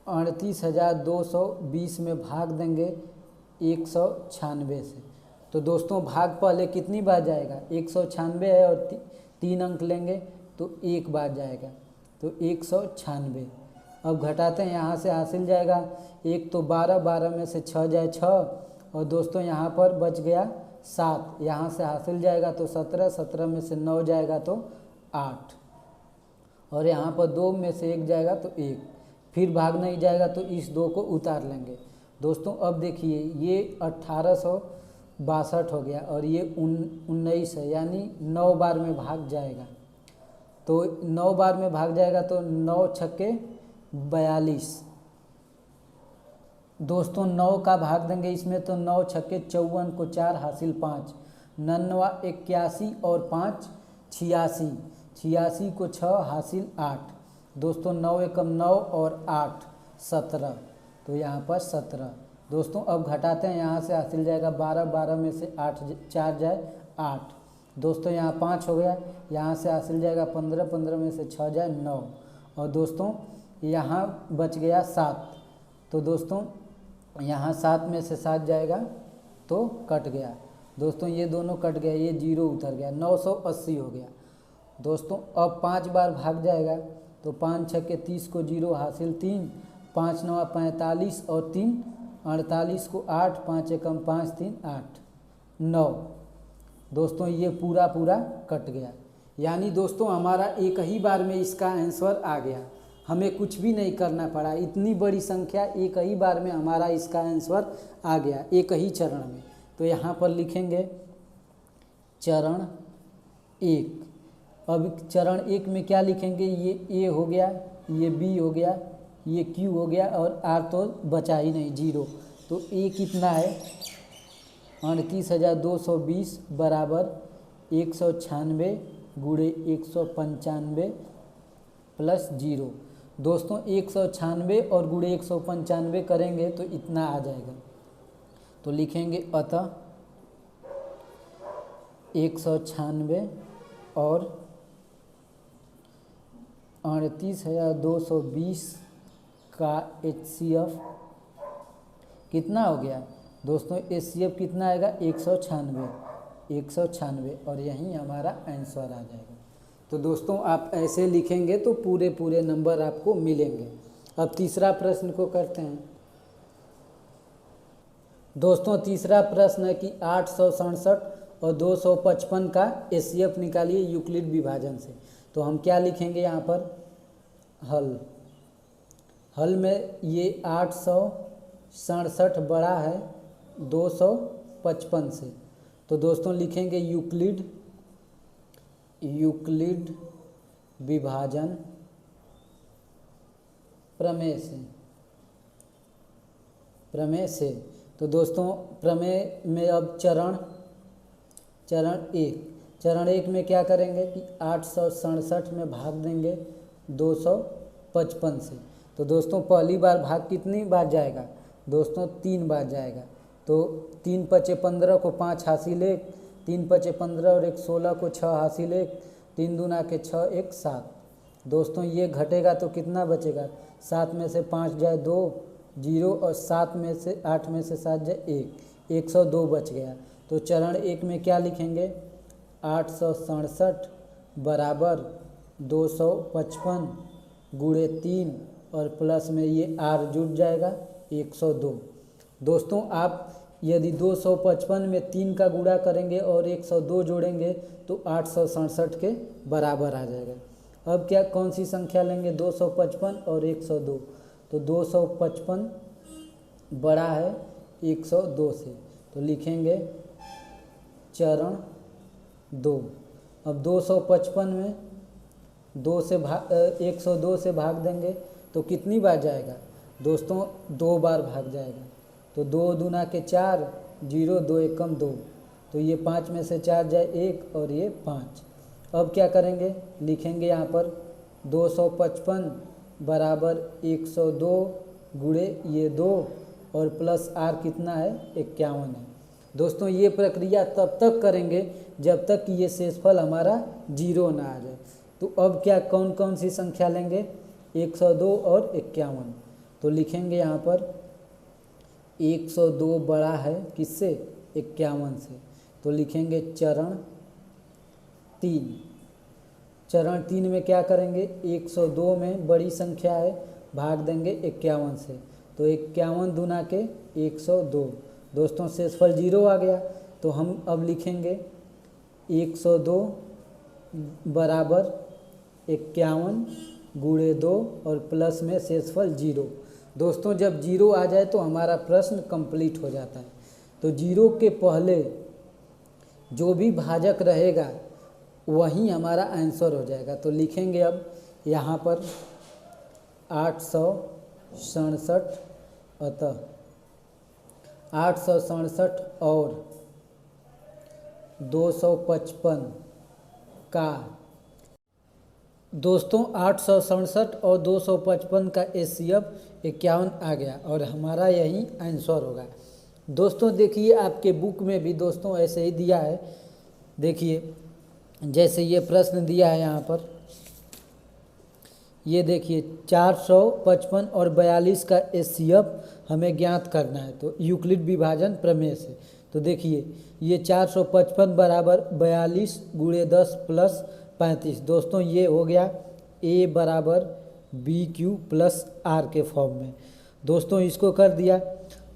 A: 38,220 में भाग देंगे 196 से। तो दोस्तों भाग पहले कितनी बार जाएगा, 196 है और 3 अंक लेंगे तो 1 बार जाएगा, तो 196। अब घटाते हैं, यहाँ से हासिल जाएगा 1 तो 12 में से 6 जाए 6, और दोस्तों यहाँ पर बच गया 7, यहाँ से हासिल जाएगा तो 17 में से 9 जाएगा तो 8, और यहाँ पर 2 में से 1 जाएगा तो 1, फिर भाग नहीं जाएगा तो इस 2 को उतार लेंगे। दोस्तों अब देखिए ये 1862 हो गया और ये 19 है, यानी 9 बार में भाग जाएगा। तो 9 बार में भाग जाएगा तो 9 छक्के 42। दोस्तों 9 का भाग देंगे इसमें तो 9 छक्के 54 को 4 हासिल 5, 9 81 और 5 86, 86 को 6 हासिल 8। दोस्तों 9 एकम 9 और 8 17, तो यहाँ पर 17। दोस्तों अब घटाते हैं, यहाँ से हासिल जाएगा 12 में से 8 4 जाए 8। दोस्तों यहाँ 5 हो गया, यहाँ से हासिल जाएगा 15 में से 6 जाए 9, और दोस्तों यहाँ बच गया 7। तो दोस्तों यहाँ 7 में से 7 जाएगा तो कट गया। दोस्तों ये दोनों कट गया, ये 0 उतर गया, 980 हो गया। दोस्तों अब 5 बार भाग जाएगा तो 5 छक्के 30 को 0 हासिल 3, 5 9 45 और 3 48 को 8, 5 एकम 5 3 8 9। दोस्तों ये पूरा कट गया, यानी दोस्तों हमारा एक ही बार में इसका आंसर आ गया, हमें कुछ भी नहीं करना पड़ा। इतनी बड़ी संख्या एक ही बार में हमारा इसका आंसर आ गया, एक ही चरण में। तो यहाँ पर लिखेंगे चरण 1। अब चरण 1 में क्या लिखेंगे, ये A हो गया, ये B हो गया, ये Q हो गया और R तो बचा ही नहीं 0। तो A कितना है, 38,220 बराबर 196 गुणे 195 प्लस 0। दोस्तों 196 और गुणे 195 करेंगे तो इतना आ जाएगा। तो लिखेंगे अतः 196 और 38,220 का HCF कितना हो गया दोस्तों, HCF कितना आएगा 196 और यही हमारा आंसर आ जाएगा। तो दोस्तों आप ऐसे लिखेंगे तो पूरे पूरे नंबर आपको मिलेंगे। अब तीसरा प्रश्न को करते हैं दोस्तों। तीसरा प्रश्न है कि 867 और 255 का HCF निकालिए यूक्लिड विभाजन से। तो हम क्या लिखेंगे यहाँ पर, हल में ये 867 बड़ा है 255 से। तो दोस्तों लिखेंगे यूक्लिड विभाजन प्रमेय से। तो दोस्तों प्रमेय में अब चरण एक में क्या करेंगे कि 867 में भाग देंगे 255 से। तो दोस्तों पहली बार भाग कितनी बार जाएगा दोस्तों, 3 बार जाएगा। तो 3 पचे 15 को 5 हासिल 1, 3 पचे 15 और 1 16 को 6 हासिल 1, 3 दूना के 6 1 7। दोस्तों ये घटेगा तो कितना बचेगा, 7 में से 5 जाए 2 0 और 8 में से 7 जाए 1, 102 बच गया। तो चरण 1 में क्या लिखेंगे, 867 बराबर 255 गुणे 3 और प्लस में ये r जुड़ जाएगा 102। दोस्तों आप यदि 255 में 3 का गुणा करेंगे और 102 जोड़ेंगे तो 867 के बराबर आ जाएगा। अब क्या कौन सी संख्या लेंगे, 255 और 102। तो 255 बड़ा है 102 से, तो लिखेंगे चरण 2। अब 255 में 102 से भाग देंगे तो कितनी बार जाएगा दोस्तों, 2 बार भाग जाएगा। तो 2 दूना के 4 0 2 एकम 2, तो ये 5 में से 4 जाए 1 और ये 5। अब क्या करेंगे, लिखेंगे यहाँ पर 255 बराबर 102 गुणे ये 2 और प्लस r कितना है 51 है। दोस्तों ये प्रक्रिया तब तक करेंगे जब तक कि ये शेषफल हमारा 0 ना आ जाए। तो अब क्या कौन कौन सी संख्या लेंगे, 102 और 51। तो लिखेंगे यहाँ पर 102 बड़ा है किससे, 51 से। तो लिखेंगे चरण 3 में क्या करेंगे, 102 में बड़ी संख्या है भाग देंगे 51 से। तो 51 दूना के 102। दोस्तों शेषफल 0 आ गया। तो हम अब लिखेंगे 102 बराबर 51 गुणे 2 और प्लस में शेषफल 0। दोस्तों जब 0 आ जाए तो हमारा प्रश्न कंप्लीट हो जाता है। तो 0 के पहले जो भी भाजक रहेगा वही हमारा आंसर हो जाएगा। तो लिखेंगे अब यहाँ पर 867, अतः 867 और 255 का, दोस्तों 867 और 255 का HCF 51 आ गया और हमारा यही आंसर होगा। दोस्तों देखिए आपके बुक में भी दोस्तों ऐसे ही दिया है, देखिए जैसे ये प्रश्न दिया है यहाँ पर, ये देखिए 455 और 42 का HCF हमें ज्ञात करना है। तो यूक्लिड विभाजन प्रमेय से। तो देखिए ये 455 बराबर 42 गुणे 10 प्लस 35। दोस्तों ये हो गया A बराबर BQ प्लस R के फॉर्म में। दोस्तों इसको कर दिया।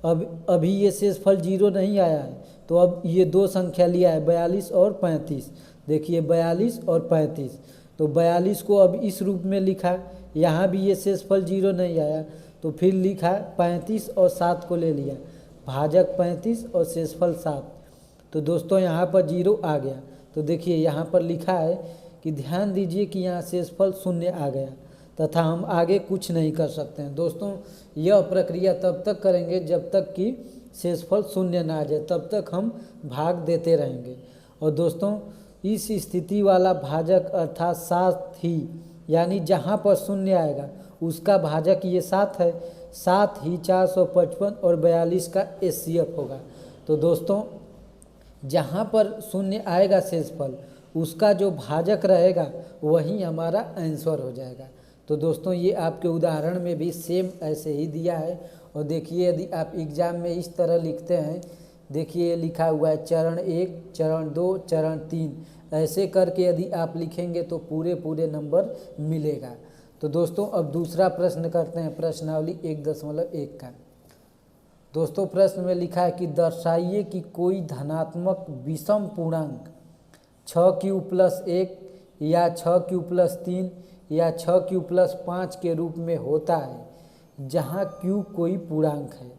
A: अब अभी ये शेषफल 0 नहीं आया है, तो अब ये 2 संख्या लिया है 42 और 35। देखिए 42 और 35। तो 42 को अब इस रूप में लिखा, यहाँ भी ये शेषफल 0 नहीं आया, तो फिर लिखा 35 और 7 को ले लिया, भाजक 35 और शेषफल 7। तो दोस्तों यहाँ पर 0 आ गया। तो देखिए यहाँ पर लिखा है कि ध्यान दीजिए कि यहाँ शेषफल 0 आ गया तथा हम आगे कुछ नहीं कर सकते हैं। दोस्तों यह प्रक्रिया तब तक करेंगे जब तक कि शेषफल 0 ना आ जाए, तब तक हम भाग देते रहेंगे। और दोस्तों इस स्थिति वाला भाजक अर्थात 7 ही, यानी जहाँ पर 0 आएगा उसका भाजक ये 7 है, 7 ही 455 और 42 का HCF होगा। तो दोस्तों जहाँ पर 0 आएगा शेषफल, उसका जो भाजक रहेगा वही हमारा आंसर हो जाएगा। तो दोस्तों ये आपके उदाहरण में भी सेम ऐसे ही दिया है। और देखिए यदि आप एग्ज़ाम में इस तरह लिखते हैं, देखिए लिखा हुआ है चरण 1, चरण 2, चरण 3, ऐसे करके यदि आप लिखेंगे तो पूरे पूरे नंबर मिलेगा। तो दोस्तों अब दूसरा प्रश्न करते हैं प्रश्नावली 1.1 का। दोस्तों प्रश्न में लिखा है कि दर्शाइए कि कोई धनात्मक विषम पूर्णांक 6q+1 या 6q+3 या 6q+5 के रूप में होता है जहाँ q कोई पूर्णांक है।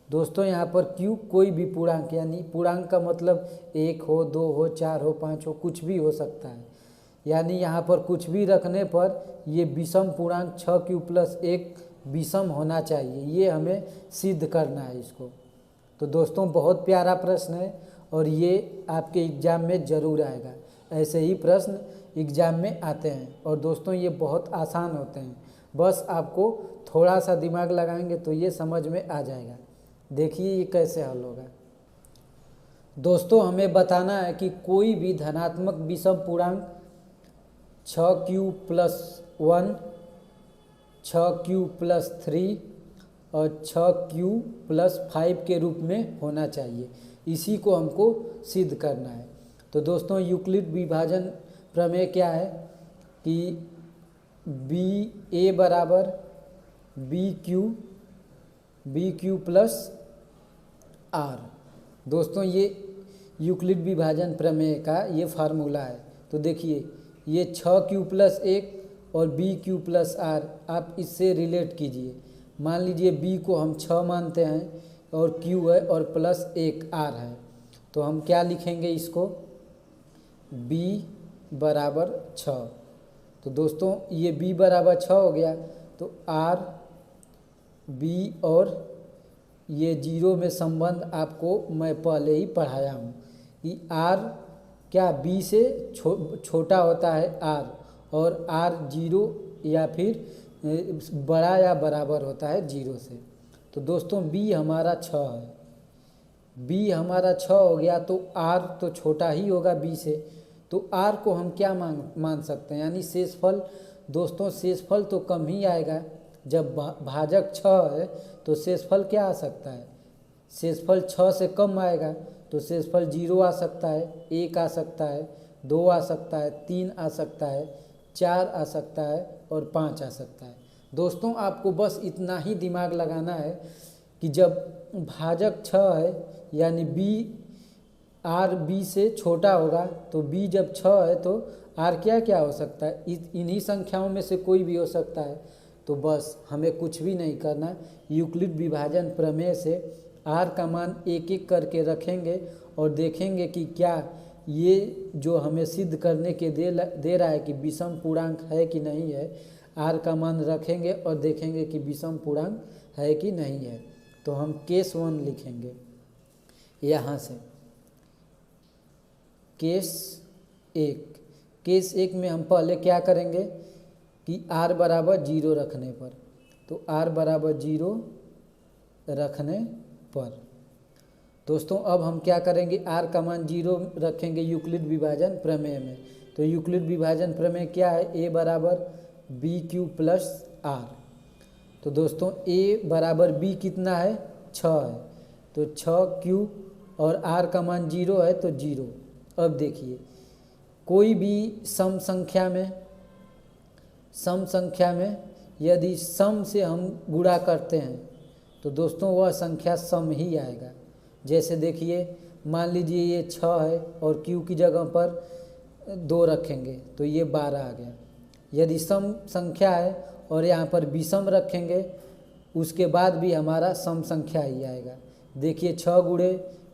A: दोस्तों यहाँ पर q कोई भी पूर्णांक, यानी पूर्णांक का मतलब 1 हो, 2 हो, 4 हो, 5 हो, कुछ भी हो सकता है। यानी यहाँ पर कुछ भी रखने पर ये विषम पूर्णांक 6q+1 विषम होना चाहिए, ये हमें सिद्ध करना है इसको। तो दोस्तों बहुत प्यारा प्रश्न है और ये आपके एग्ज़ाम में ज़रूर आएगा। ऐसे ही प्रश्न एग्ज़ाम में आते हैं और दोस्तों ये बहुत आसान होते हैं, बस आपको थोड़ा सा दिमाग लगाएंगे तो ये समझ में आ जाएगा। देखिए ये कैसे हल होगा। दोस्तों हमें बताना है कि कोई भी धनात्मक विषम पूर्णांक 6q+1, 6q+3 और 6q+5 के रूप में होना चाहिए, इसी को हमको सिद्ध करना है। तो दोस्तों यूक्लिड विभाजन प्रमेय क्या है कि a बराबर bq+r। दोस्तों ये यूक्लिड विभाजन प्रमेय का ये फार्मूला है। तो देखिए ये 6q+1 और bq+r आप इससे रिलेट कीजिए। मान लीजिए b को हम 6 मानते हैं और q है और +1 r है, तो हम क्या लिखेंगे इसको, b बराबर 6। तो दोस्तों ये b बराबर 6 हो गया, तो r b और ये 0 में संबंध आपको मैं पहले ही पढ़ाया हूँ कि r क्या b से छोटा होता है r, और r 0 या फिर बड़ा या बराबर होता है 0 से। तो दोस्तों b हमारा 6 है, b हमारा 6 हो गया, तो r तो छोटा ही होगा b से, तो r को हम क्या मान सकते हैं, यानी शेषफल। दोस्तों शेषफल तो कम ही आएगा, जब भाजक 6 है तो शेषफल क्या आ सकता है, शेषफल 6 से कम आएगा, तो शेषफल 0 आ सकता है, 1 आ सकता है, 2 आ सकता है, 3 आ सकता है, 4 आ सकता है और 5 आ सकता है। दोस्तों आपको बस इतना ही दिमाग लगाना है कि जब भाजक 6 है यानी r b से छोटा होगा, तो b जब 6 है तो r क्या क्या हो सकता है, इन्हीं संख्याओं में से कोई भी हो सकता है। तो बस हमें कुछ भी नहीं करना, यूक्लिड विभाजन प्रमेय से r का मान एक एक करके रखेंगे और देखेंगे कि क्या ये जो हमें सिद्ध करने के दे रहा है कि विषम पूर्णांक है कि नहीं है। r का मान रखेंगे और देखेंगे कि विषम पूर्णांक है कि नहीं है। तो हम केस 1 लिखेंगे यहाँ से, केस 1 में हम पहले क्या करेंगे कि r बराबर 0 रखने पर, तो r बराबर 0 रखने पर दोस्तों अब हम क्या करेंगे, r का मान 0 रखेंगे यूक्लिड विभाजन प्रमेय में। तो यूक्लिड विभाजन प्रमेय क्या है, a बराबर bq+r। तो दोस्तों a बराबर b कितना है, 6 है, तो 6q और r का मान 0 है तो 0। अब देखिए कोई भी सम संख्या में यदि सम से हम गुणा करते हैं तो दोस्तों वह संख्या सम ही आएगा। जैसे देखिए मान लीजिए ये 6 है और q की जगह पर 2 रखेंगे तो ये 12 आ गया। यदि सम संख्या है और यहाँ पर विषम रखेंगे उसके बाद भी हमारा सम संख्या ही आएगा। देखिए 6 गुणे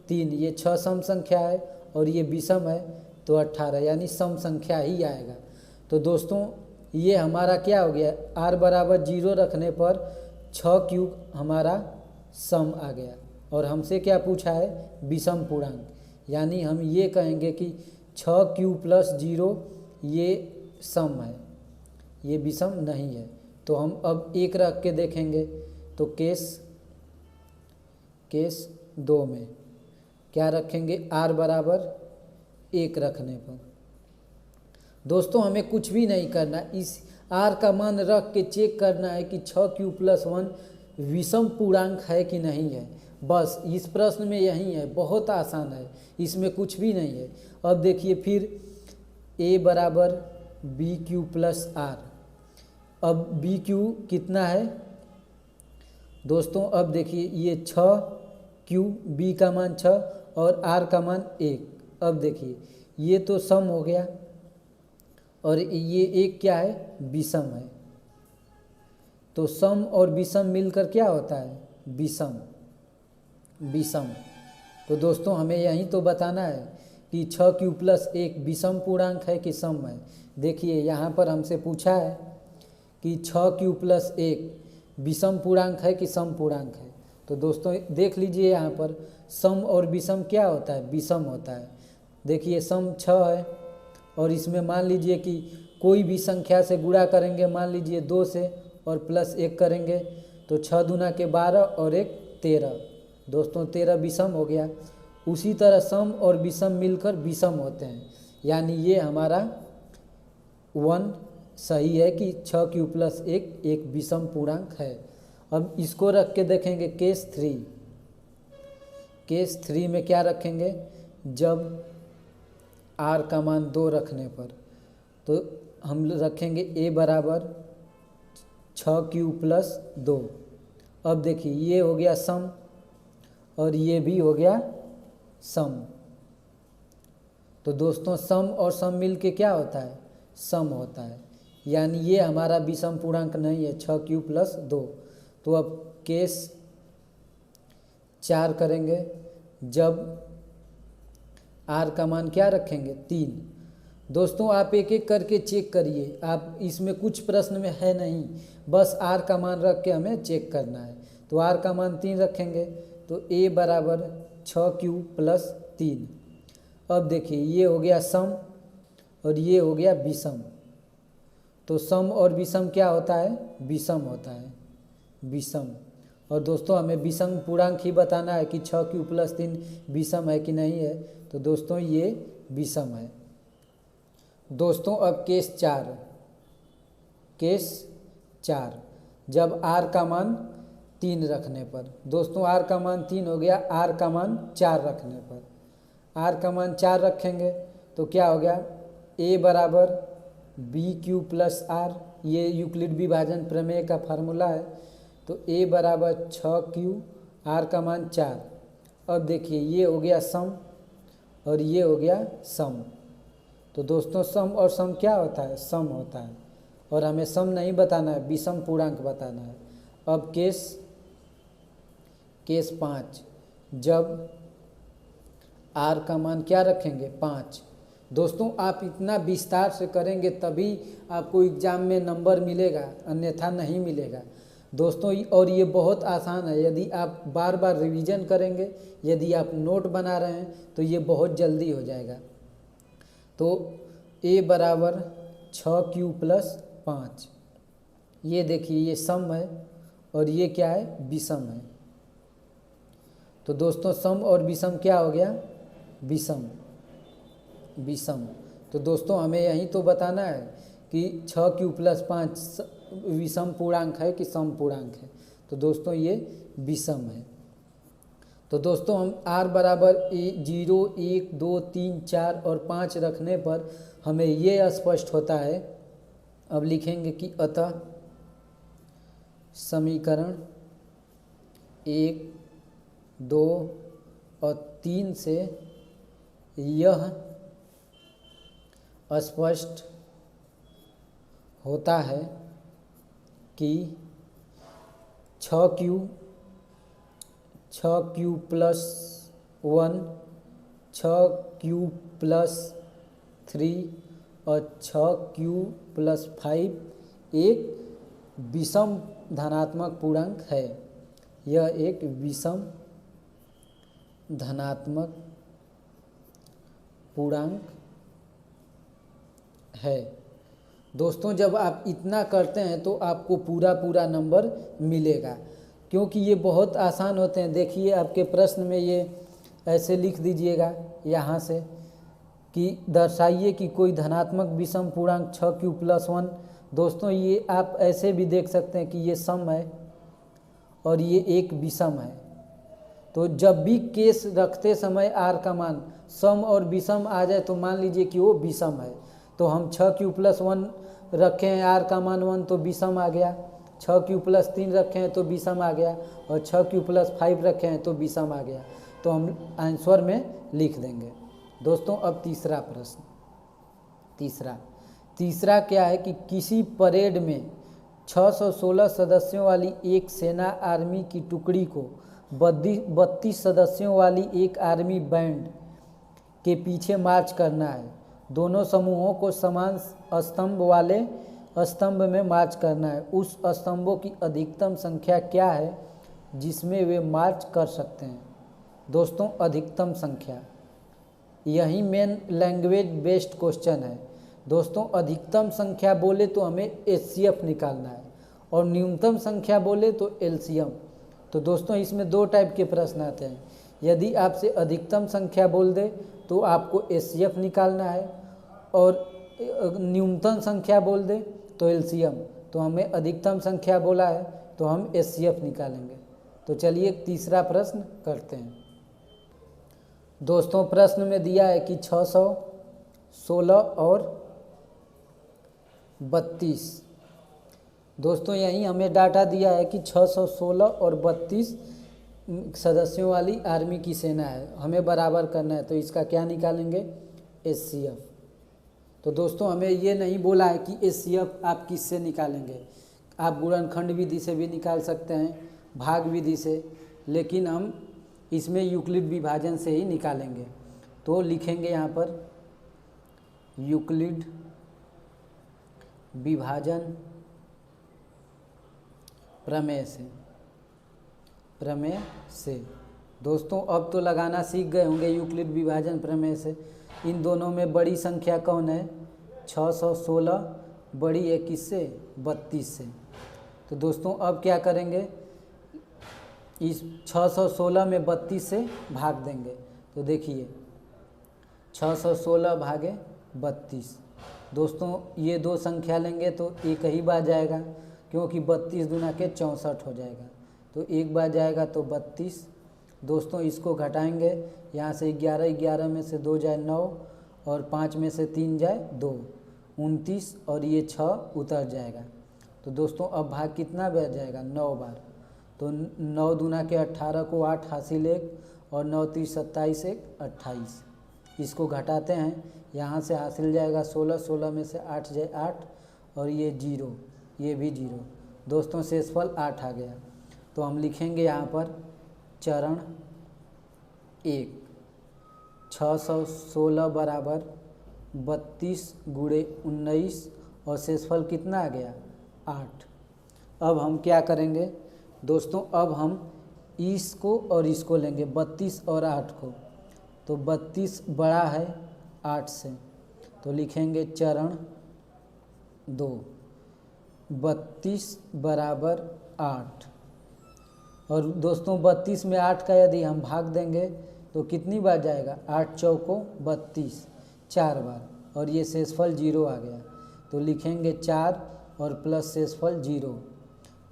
A: 3, ये 6 सम संख्या है और ये विषम है तो 18, यानी सम संख्या ही आएगा। तो दोस्तों ये हमारा क्या हो गया, r बराबर 0 रखने पर 6q हमारा सम आ गया और हमसे क्या पूछा है, विषम पूर्णांक, यानी हम ये कहेंगे कि 6q+0 ये सम है, ये विषम नहीं है। तो हम अब 1 रख के देखेंगे, तो केस 2 में क्या रखेंगे, r बराबर 1 रखने पर। दोस्तों हमें कुछ भी नहीं करना, इस आर का मान रख के चेक करना है कि 6q+1 विषम पूर्णांक है कि नहीं है। बस इस प्रश्न में यही है, बहुत आसान है, इसमें कुछ भी नहीं है। अब देखिए फिर a बराबर bq+r। अब bq कितना है दोस्तों, अब देखिए ये 6q, b का मान 6 और r का मान 1। अब देखिए ये तो सम हो गया और ये एक क्या है, विषम है। तो सम और विषम मिलकर क्या होता है, विषम। विषम तो दोस्तों हमें यही तो बताना है कि 6q+1 विषम पूर्णांक है कि सम है। देखिए यहाँ पर हमसे पूछा है कि 6q+1 विषम पूर्णांक है कि सम पूर्णांक है। तो दोस्तों देख लीजिए यहाँ पर सम और विषम क्या होता है, विषम होता है। देखिए सम 6 है और इसमें मान लीजिए कि कोई भी संख्या से गुणा करेंगे, मान लीजिए 2 से और +1 करेंगे तो 6 दूना के 12 और 1 13। दोस्तों 13 विषम हो गया। उसी तरह सम और विषम मिलकर विषम होते हैं, यानी ये हमारा 1 सही है कि 6q+1 एक विषम पूर्णांक है। अब इसको रख के देखेंगे केस 3। केस 3 में क्या रखेंगे, जब r का मान 2 रखने पर तो हम रखेंगे a बराबर 6q+2। अब देखिए ये हो गया सम और ये भी हो गया सम। तो दोस्तों सम और सम मिल के क्या होता है, सम होता है, यानी ये हमारा विषम पूर्णांक नहीं है 6q+2। तो अब केस 4 करेंगे, जब r का मान क्या रखेंगे, 3। दोस्तों आप एक एक करके चेक करिए, आप इसमें कुछ प्रश्न में है नहीं, बस r का मान रख के हमें चेक करना है। तो r का मान 3 रखेंगे तो a बराबर 6q+3। अब देखिए ये हो गया सम और ये हो गया विषम। तो सम और विषम क्या होता है, विषम होता है, विषम। और दोस्तों हमें विषम पूर्णांक ही बताना है कि 6q+3 विषम है कि नहीं है। तो दोस्तों ये विषम है। दोस्तों अब केस 4। केस 4 जब r का मान 3 रखने पर, दोस्तों r का मान 3 हो गया, r का मान 4 रखने पर, r का मान 4 रखेंगे तो क्या हो गया, a बराबर bq+r। ये यूक्लिड विभाजन प्रमेय का फार्मूला है। तो a बराबर 6q, r का मान 4। अब देखिए ये हो गया सम और ये हो गया सम। तो दोस्तों सम और सम क्या होता है, सम होता है, और हमें सम नहीं बताना है, विषम पूर्णांक बताना है। अब केस 5 जब r का मान क्या रखेंगे, 5। दोस्तों आप इतना विस्तार से करेंगे तभी आपको एग्ज़ाम में नंबर मिलेगा, अन्यथा नहीं मिलेगा दोस्तों। और ये बहुत आसान है, यदि आप बार बार रिवीजन करेंगे, यदि आप नोट बना रहे हैं तो ये बहुत जल्दी हो जाएगा। तो a बराबर 6q+5, ये देखिए ये सम है और ये क्या है, विषम है। तो दोस्तों सम और विषम क्या हो गया, विषम, विषम। तो दोस्तों हमें यही तो बताना है कि 6q+5 विषम पूर्णांक है कि सम पूर्णांक है। तो दोस्तों ये विषम है। तो दोस्तों हम r बराबर 0, 1, 2, 3, 4 और 5 रखने पर हमें ये स्पष्ट होता है। अब लिखेंगे कि अतः समीकरण 1, 2 और 3 से यह स्पष्ट होता है कि 6q+1, 6q+3 और 6q+5 एक विषम धनात्मक पूर्णांक है। यह एक विषम धनात्मक पूर्णांक है। दोस्तों जब आप इतना करते हैं तो आपको पूरा नंबर मिलेगा, क्योंकि ये बहुत आसान होते हैं। देखिए आपके प्रश्न में ये ऐसे लिख दीजिएगा यहाँ से कि दर्शाइए कि कोई धनात्मक विषम पूर्णांक 6q+1 दोस्तों ये आप ऐसे भी देख सकते हैं कि ये सम है और ये एक विषम है। तो जब भी केस रखते समय आर का मान सम और विषम आ जाए तो मान लीजिए कि वो विषम है। तो हम 6q+1 रखे हैं, आर का मान 1 तो विषम आ गया। 6q+3 रखे हैं तो विषम आ गया, और 6q+5 रखे हैं तो विषम आ गया। तो हम आंसर में लिख देंगे। दोस्तों अब तीसरा प्रश्न, तीसरा क्या है कि किसी परेड में 616 सदस्यों वाली एक सेना आर्मी की टुकड़ी को 32 सदस्यों वाली एक आर्मी बैंड के पीछे मार्च करना है। दोनों समूहों को समान स्तंभ वाले स्तंभ में मार्च करना है। उस स्तंभों की अधिकतम संख्या क्या है जिसमें वे मार्च कर सकते हैं। दोस्तों अधिकतम संख्या, यही मेन लैंग्वेज बेस्ड क्वेश्चन है। दोस्तों अधिकतम संख्या बोले तो हमें HCF निकालना है, और न्यूनतम संख्या बोले तो LCM। तो दोस्तों इसमें 2 टाइप के प्रश्न आते हैं। यदि आपसे अधिकतम संख्या बोल दे तो आपको HCF निकालना है, और न्यूनतम संख्या बोल दे तो LCM। तो हमें अधिकतम संख्या बोला है तो हम HCF निकालेंगे। तो चलिए तीसरा प्रश्न करते हैं। दोस्तों प्रश्न में दिया है कि 616 और 32। दोस्तों यहीं हमें डाटा दिया है कि 616 और 32 सदस्यों वाली आर्मी की सेना है, हमें बराबर करना है। तो इसका क्या निकालेंगे, HCF। तो दोस्तों हमें ये नहीं बोला है कि HCF आप किससे निकालेंगे। आप गुणनखंड विधि से भी निकाल सकते हैं, भाग विधि से, लेकिन हम इसमें यूक्लिड विभाजन से ही निकालेंगे। तो लिखेंगे यहाँ पर यूक्लिड विभाजन प्रमेय से। दोस्तों अब तो लगाना सीख गए होंगे यूक्लिड विभाजन प्रमेय से। इन दोनों में बड़ी संख्या कौन है, 616 बड़ी है किससे, 32 से। तो दोस्तों अब क्या करेंगे, इस 616 में 32 से भाग देंगे। तो देखिए 616 भागे 32। दोस्तों ये 2 संख्या लेंगे तो एक ही बार जाएगा, क्योंकि 32 दूना के 64 हो जाएगा। तो एक बार जाएगा तो 32। दोस्तों इसको घटाएंगे, यहाँ से 11 में से 2 जाए 9, और 5 में से 3 जाए 2, 29, और ये 6 उतर जाएगा। तो दोस्तों अब भाग कितना बार जाएगा, 9 बार। तो 9 दूना के 18 को 8 हासिल 1, और 9 30 27 1 28। इसको घटाते हैं, यहाँ से हासिल जाएगा 16, 16 में से 8 जाए 8, और ये 0, ये भी 0। दोस्तों शेषफल 8 आ गया। तो हम लिखेंगे यहाँ पर चरण 1, 616 बराबर 32 गुणे 19, और शेषफल कितना आ गया, 8। अब हम क्या करेंगे दोस्तों, अब हम इसको और इसको लेंगे, 32 और 8 को। तो 32 बड़ा है 8 से, तो लिखेंगे चरण 2, 32 बराबर 8। और दोस्तों 32 में 8 का यदि हम भाग देंगे तो कितनी बार जाएगा, 8 चौको 32, 4 बार, और ये शेषफल 0 आ गया। तो लिखेंगे 4 और प्लस शेषफल 0।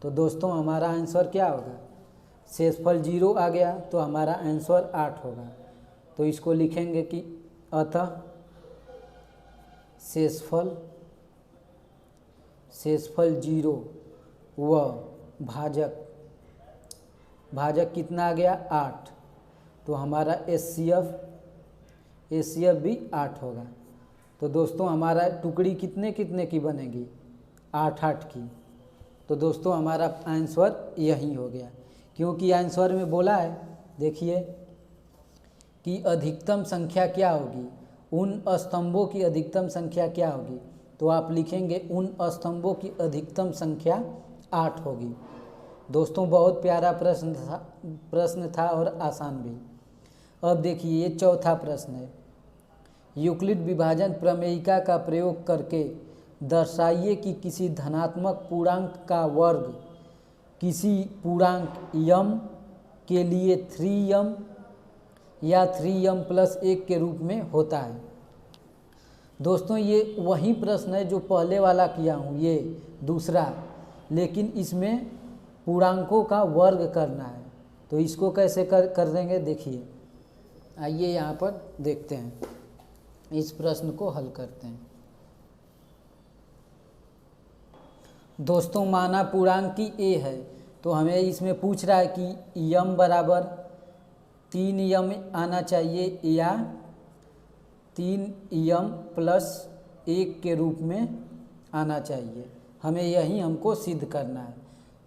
A: तो दोस्तों हमारा आंसर क्या होगा, शेषफल 0 आ गया तो हमारा आंसर 8 होगा। तो इसको लिखेंगे कि अतः शेषफल 0 व भाजक कितना आ गया, 8। तो हमारा HCF भी 8 होगा। तो दोस्तों हमारा टुकड़ी कितने की बनेगी, 8 की। तो दोस्तों हमारा आंसर यही हो गया, क्योंकि आंसर में बोला है, देखिए कि अधिकतम संख्या क्या होगी, उन स्तंभों की अधिकतम संख्या क्या होगी। तो आप लिखेंगे उन स्तंभों की अधिकतम संख्या 8 होगी। दोस्तों बहुत प्यारा प्रश्न था और आसान भी। अब देखिए ये चौथा प्रश्न है, यूक्लिड विभाजन प्रमेयिका का प्रयोग करके दर्शाइए कि किसी धनात्मक पूर्णांक का वर्ग किसी पूर्णांक m के लिए 3m या 3m+1 के रूप में होता है। दोस्तों ये वही प्रश्न है जो पहले वाला किया हूँ, ये दूसरा, लेकिन इसमें पूर्णांकों का वर्ग करना है। तो इसको कैसे कर देंगे देखिए, आइए यहाँ पर देखते हैं, इस प्रश्न को हल करते हैं। दोस्तों माना पूर्णांक की a है, तो हमें इसमें पूछ रहा है कि यम बराबर 3 यम आना चाहिए या 3 यम प्लस 1 के रूप में आना चाहिए। हमें यही हमको सिद्ध करना है।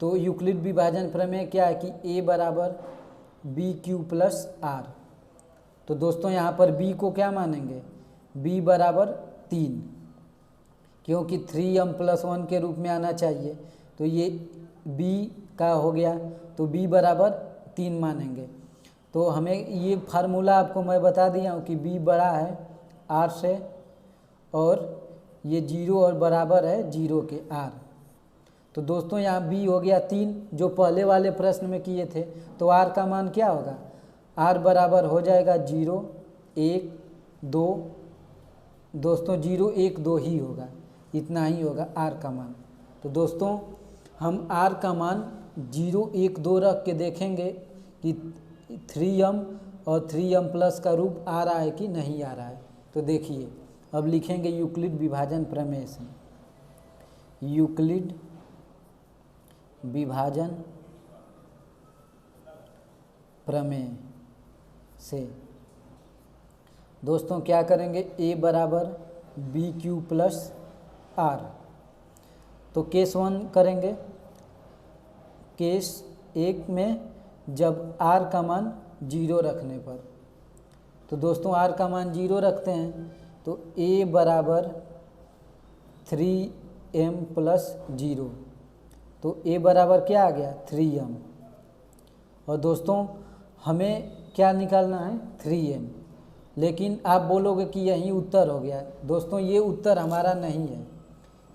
A: तो यूक्लिड विभाजन प्रमेय क्या है कि a बराबर बी क्यू प्लस आर। तो दोस्तों यहाँ पर b को क्या मानेंगे, b बराबर 3, क्योंकि 3m प्लस 1 के रूप में आना चाहिए। तो ये b का हो गया, तो b बराबर 3 मानेंगे। तो हमें ये फार्मूला आपको मैं बता दिया हूँ कि b बड़ा है r से, और ये 0 और बराबर है 0 के r। तो दोस्तों यहाँ b हो गया 3, जो पहले वाले प्रश्न में किए थे। तो r का मान क्या होगा, r बराबर हो जाएगा 0 1 2। दोस्तों 0 1 2 ही होगा, इतना ही होगा r का मान। तो दोस्तों हम r का मान 0 1 2 रख के देखेंगे कि 3m और 3m प्लस का रूप आ रहा है कि नहीं आ रहा है। तो देखिए अब लिखेंगे यूक्लिड विभाजन प्रमेय से, यूक्लिड विभाजन प्रमेय से दोस्तों क्या करेंगे, a बराबर बी क्यू प्लस आर। तो केस 1 करेंगे, केस 1 में जब r का मान 0 रखने पर। तो दोस्तों r का मान 0 रखते हैं, तो a बराबर 3m प्लस 0। तो a बराबर क्या आ गया, 3m। और दोस्तों हमें क्या निकालना है, 3m। लेकिन आप बोलोगे कि यही उत्तर हो गया। दोस्तों ये उत्तर हमारा नहीं है,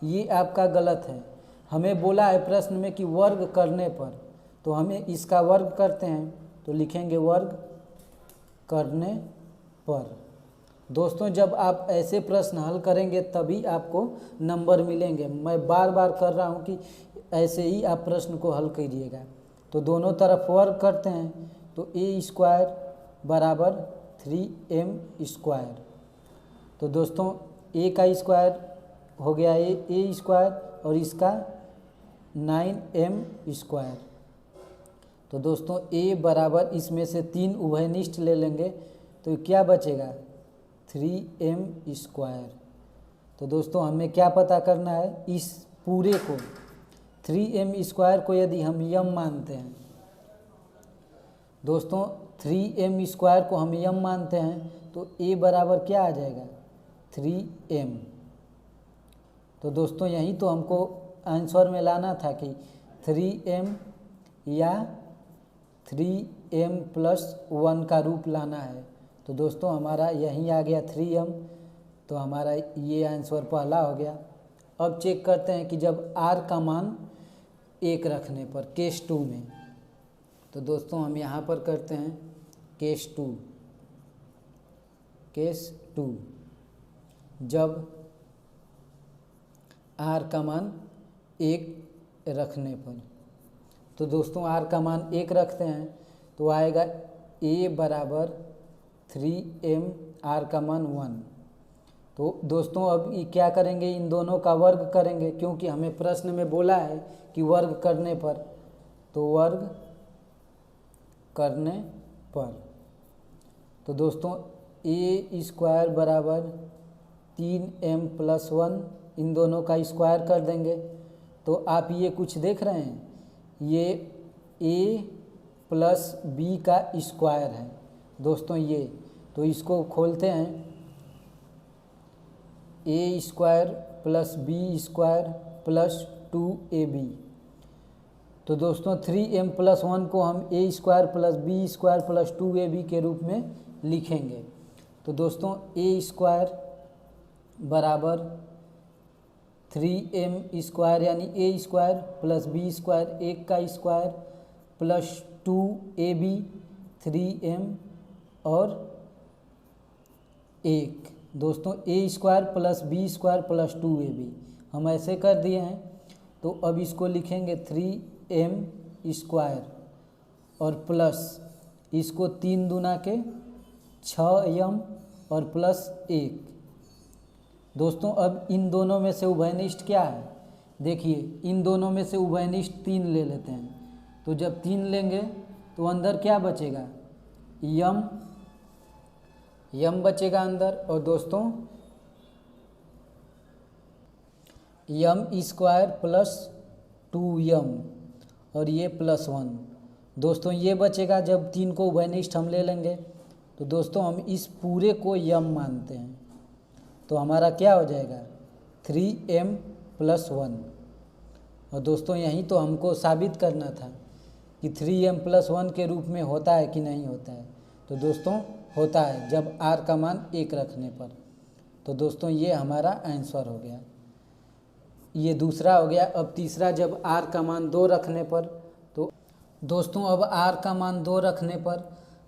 A: ये आपका गलत है। हमें बोला है प्रश्न में कि वर्ग करने पर, तो हमें इसका वर्ग करते हैं। तो लिखेंगे वर्ग करने पर। दोस्तों जब आप ऐसे प्रश्न हल करेंगे तभी आपको नंबर मिलेंगे। मैं बार बार कर रहा हूँ कि ऐसे ही आप प्रश्न को हल कीजिएगा। तो दोनों तरफ वर्ग करते हैं, तो a स्क्वायर बराबर 3m स्क्वायर। तो दोस्तों a का स्क्वायर हो गया a स्क्वायर, और इसका 9m स्क्वायर। तो दोस्तों a बराबर इसमें से 3 उभयनिष्ठ ले लेंगे, तो क्या बचेगा, 3m स्क्वायर। तो दोस्तों हमें क्या पता करना है, इस पूरे को 3m स्क्वायर को यदि हम यम मानते हैं, दोस्तों 3m स्क्वायर को हम यम मानते हैं, तो a बराबर क्या आ जाएगा, 3m। तो दोस्तों यही तो हमको आंसर में लाना था कि 3m या 3m प्लस 1 का रूप लाना है। तो दोस्तों हमारा यहीं आ गया 3m, तो हमारा ये आंसर पहला हो गया। अब चेक करते हैं कि जब r का मान 1 रखने पर, केस 2 में। तो दोस्तों हम यहाँ पर करते हैं केस 2, केस 2 जब r का मान 1 रखने पर। तो दोस्तों r का मान 1 रखते हैं, तो आएगा a बराबर 3m, r का मान 1। तो दोस्तों अब ये क्या करेंगे, इन दोनों का वर्ग करेंगे, क्योंकि हमें प्रश्न में बोला है कि वर्ग करने पर। तो वर्ग करने पर, तो दोस्तों a स्क्वायर बराबर 3m प्लस 1, इन दोनों का स्क्वायर कर देंगे। तो आप ये कुछ देख रहे हैं, ये a प्लस b का स्क्वायर है दोस्तों ये। तो इसको खोलते हैं, a square plus b square plus 2ab। तो दोस्तों 3m प्लस 1 को हम a square plus b square plus 2ab के रूप में लिखेंगे। तो दोस्तों a स्क्वायर बराबर 3m स्क्वायर यानी a square plus b square 1 का स्क्वायर प्लस 2ab 3m और 1 दोस्तों A square plus B square plus 2ab हम ऐसे कर दिए हैं। तो अब इसको लिखेंगे 3m स्क्वायर और प्लस इसको 3 दूना के 6m और प्लस 1। दोस्तों अब इन दोनों में से उभयनिष्ठ क्या है, देखिए इन दोनों में से उभयनिष्ठ 3 ले लेते हैं। तो जब 3 लेंगे तो अंदर क्या बचेगा, यम बचेगा अंदर। और दोस्तों यम स्क्वायर प्लस 2m और ये प्लस 1। दोस्तों ये बचेगा जब 3 को उभयनिष्ठ हम ले लेंगे। तो दोस्तों हम इस पूरे को यम मानते हैं, तो हमारा क्या हो जाएगा 3m प्लस 1। और दोस्तों यहीं तो हमको साबित करना था कि 3m प्लस 1 के रूप में होता है कि नहीं होता है। तो दोस्तों होता है जब r का मान 1 रखने पर। तो दोस्तों ये हमारा आंसर हो गया, ये दूसरा हो गया। अब तीसरा जब r का मान 2 रखने पर। तो दोस्तों अब r का मान 2 रखने पर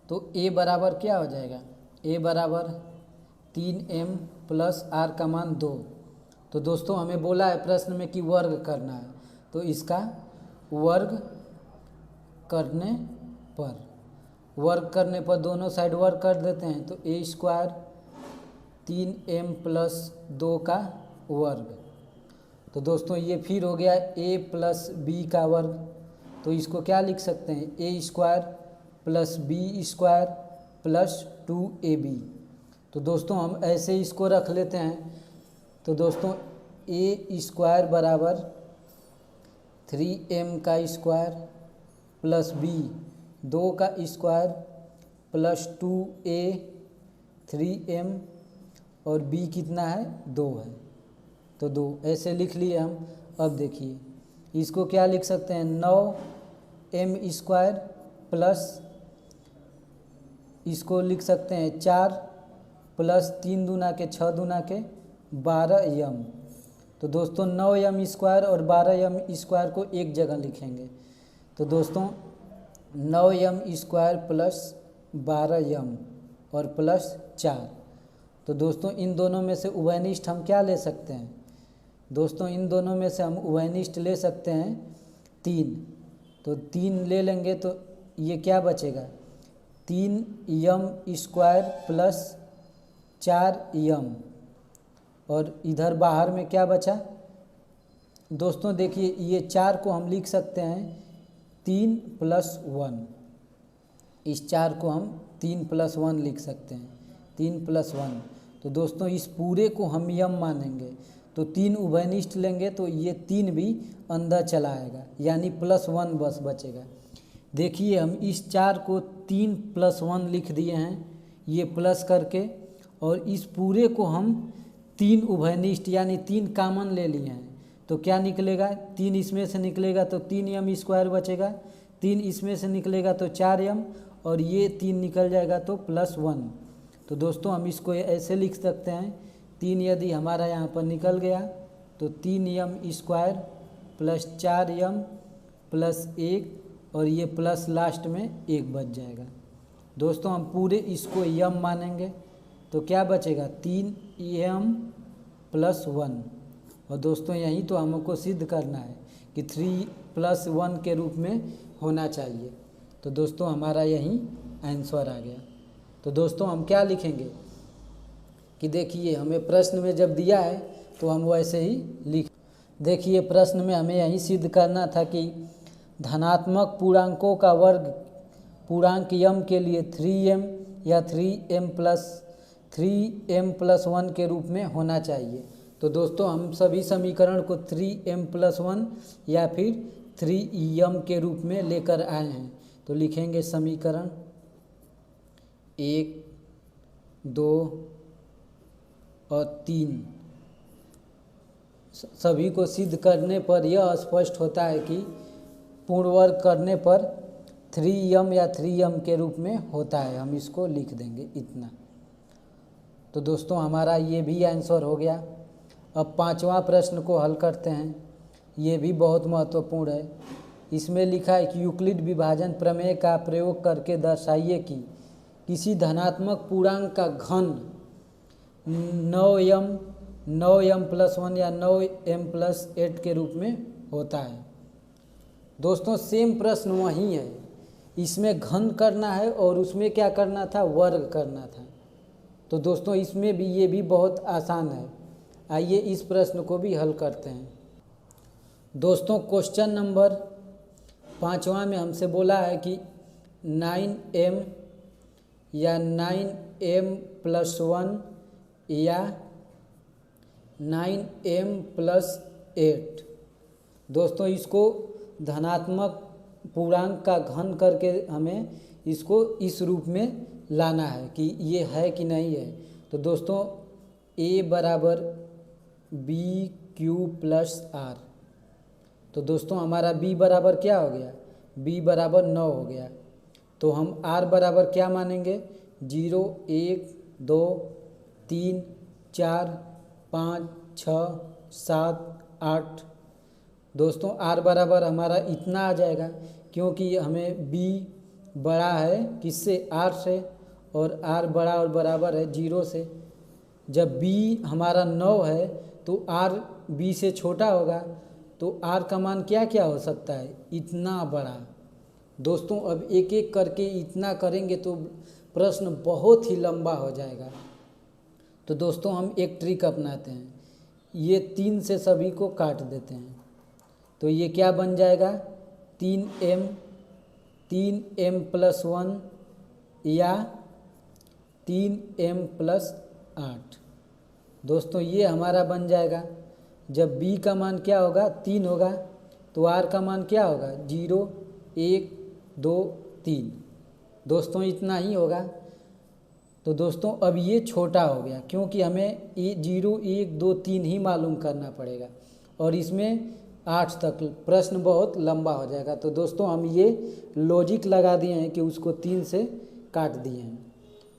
A: तो a बराबर क्या हो जाएगा, a बराबर 3m प्लस r का मान 2। तो दोस्तों हमें बोला है प्रश्न में कि वर्ग करना है, तो इसका वर्ग करने पर दोनों साइड वर्ग कर देते हैं। तो a स्क्वायर 3m प्लस 2 का वर्ग। तो दोस्तों ये फिर हो गया a प्लस बी का वर्ग। तो इसको क्या लिख सकते हैं, a square plus B square plus 2ab। तो दोस्तों हम ऐसे इसको रख लेते हैं। तो दोस्तों a स्क्वायर बराबर 3m का स्क्वायर प्लस b 2 का स्क्वायर प्लस 2a 3m और b कितना है 2 है, तो 2 ऐसे लिख लिए हम। अब देखिए इसको क्या लिख सकते हैं, 9m स्क्वायर प्लस इसको लिख सकते हैं 4 प्लस 3 दूना के 6 दूना के 12m। तो दोस्तों 9m स्क्वायर और 12m स्क्वायर को एक जगह लिखेंगे। तो दोस्तों 9m स्क्वायर प्लस 12m और प्लस 4। तो दोस्तों इन दोनों में से उभयनिष्ठ हम क्या ले सकते हैं, दोस्तों इन दोनों में से हम उभयनिष्ठ ले सकते हैं 3। तो 3 ले लेंगे तो ये क्या बचेगा, 3m स्क्वायर प्लस 4m और इधर बाहर में क्या बचा। दोस्तों देखिए ये 4 को हम लिख सकते हैं 3 प्लस 1। इस 4 को हम 3 प्लस 1 लिख सकते हैं, 3 प्लस 1। तो दोस्तों इस पूरे को हम यम मानेंगे। तो 3 उभयनिष्ठ लेंगे तो ये 3 भी अंदर चला आएगा, यानी प्लस 1 बस बचेगा। देखिए हम इस 4 को 3 प्लस 1 लिख दिए हैं ये प्लस करके, और इस पूरे को हम 3 उभयनिष्ठ यानी 3 कामन ले लिए हैं। तो क्या निकलेगा, 3 इसमें से निकलेगा तो 3m स्क्वायर बचेगा, 3 इसमें से निकलेगा तो 4m और ये 3 निकल जाएगा तो प्लस 1। तो दोस्तों हम इसको ऐसे लिख सकते हैं, 3 यदि हमारा यहाँ पर निकल गया तो 3m square plus 4m plus 1 और ये प्लस लास्ट में 1 बच जाएगा। दोस्तों हम पूरे इसको यम मानेंगे तो क्या बचेगा 3m प्लस 1। और दोस्तों यही तो हमको सिद्ध करना है कि 3 प्लस 1 के रूप में होना चाहिए। तो दोस्तों हमारा यही आंसर आ गया। तो दोस्तों हम क्या लिखेंगे कि देखिए हमें प्रश्न में जब दिया है तो हम वैसे ही लिख, देखिए प्रश्न में हमें यही सिद्ध करना था कि धनात्मक पूर्णांकों का वर्ग पूर्णांक m के लिए 3m या 3m प्लस 1 के रूप में होना चाहिए। तो दोस्तों हम सभी समीकरण को 3m प्लस 1 या फिर 3m के रूप में लेकर आए हैं। तो लिखेंगे समीकरण 1, 2 और 3 सभी को सिद्ध करने पर यह स्पष्ट होता है कि पूर्ण वर्ग करने पर 3m या 3m के रूप में होता है। हम इसको लिख देंगे इतना। तो दोस्तों हमारा ये भी आंसर हो गया। अब 5वां प्रश्न को हल करते हैं, ये भी बहुत महत्वपूर्ण है। इसमें लिखा है कि यूक्लिड विभाजन प्रमेय का प्रयोग करके दर्शाइए कि किसी धनात्मक पूर्णांक का घन 9m+1 या 9m+8 के रूप में होता है। दोस्तों सेम प्रश्न वही है, इसमें घन करना है और उसमें क्या करना था, वर्ग करना था। तो दोस्तों इसमें भी ये भी बहुत आसान है। आइए इस प्रश्न को भी हल करते हैं। दोस्तों क्वेश्चन नंबर 5वां में हमसे बोला है कि 9m या 9m+1 या 9m+8। दोस्तों इसको धनात्मक पूर्णांक का घन करके हमें इसको इस रूप में लाना है कि ये है कि नहीं है। तो दोस्तों a बराबर b³ + r। तो दोस्तों हमारा b बराबर क्या हो गया, b बराबर 9 हो गया। तो हम r बराबर क्या मानेंगे, 0 1 2 3 4 5 6 7 8। दोस्तों r बराबर हमारा इतना आ जाएगा, क्योंकि हमें b बड़ा है किससे, r से, और r बड़ा और बराबर है 0 से। जब b हमारा 9 है तो r b से छोटा होगा, तो r का मान क्या क्या हो सकता है, इतना बड़ा। दोस्तों अब एक एक करके इतना करेंगे तो प्रश्न बहुत ही लंबा हो जाएगा। तो दोस्तों हम एक ट्रिक अपनाते हैं, ये 3 से सभी को काट देते हैं। तो ये क्या बन जाएगा, 3m+1 या 3m+8। दोस्तों ये हमारा बन जाएगा। जब b का मान क्या होगा, 3 होगा, तो r का मान क्या होगा, 0 1 2 3। दोस्तों इतना ही होगा। तो दोस्तों अब ये छोटा हो गया, क्योंकि हमें 0 1 2 3 ही मालूम करना पड़ेगा, और इसमें 8 तक प्रश्न बहुत लंबा हो जाएगा। तो दोस्तों हम ये लॉजिक लगा दिए हैं कि उसको 3 से काट दिए हैं।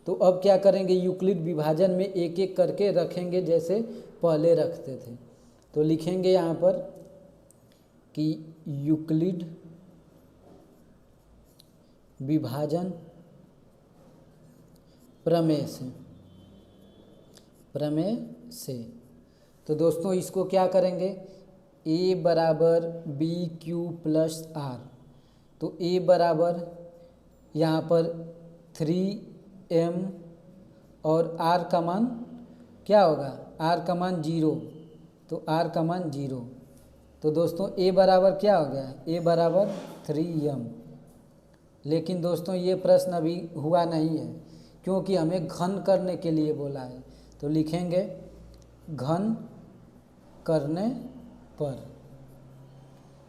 A: तो अब क्या करेंगे, यूक्लिड विभाजन में एक एक करके रखेंगे जैसे पहले रखते थे। तो लिखेंगे यहाँ पर कि यूक्लिड विभाजन प्रमेय से। तो दोस्तों इसको क्या करेंगे, a बराबर b³ + r। तो a बराबर यहाँ पर 3m और r का मान क्या होगा, r का मान 0, तो r का मान 0। तो दोस्तों a बराबर क्या हो गया, a बराबर 3m। लेकिन दोस्तों ये प्रश्न अभी हुआ नहीं है, क्योंकि हमें घन करने के लिए बोला है। तो लिखेंगे घन करने पर।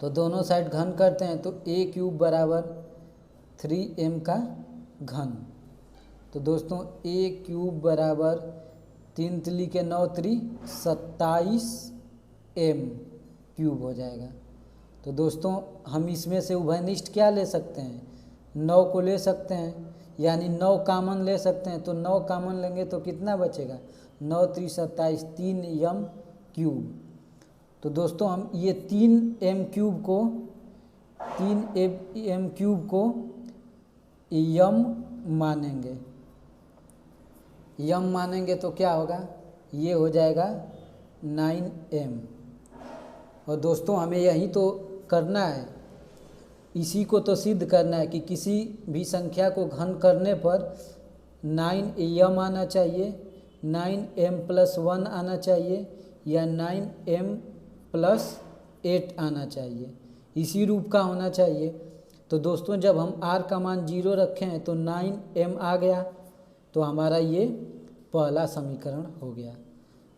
A: तो दोनों साइड घन करते हैं, तो a³ बराबर 3m का घन। तो दोस्तों a³ बराबर 3 3 के 9 3 27m³ हो जाएगा। तो दोस्तों हम इसमें से उभयनिष्ठ क्या ले सकते हैं, 9 को ले सकते हैं, यानी 9 कामन ले सकते हैं। तो 9 कामन लेंगे तो कितना बचेगा, 9 3 27, 3m³। तो दोस्तों हम ये 3m³ को यम मानेंगे तो क्या होगा, ये हो जाएगा 9m। और दोस्तों हमें यही तो करना है, इसी को तो सिद्ध करना है कि किसी भी संख्या को घन करने पर 9m आना चाहिए, 9m+1 आना चाहिए, या 9m+8 आना चाहिए, इसी रूप का होना चाहिए। तो दोस्तों जब हम r का मान 0 रखें हैं तो 9m आ गया, तो हमारा ये पहला समीकरण हो गया।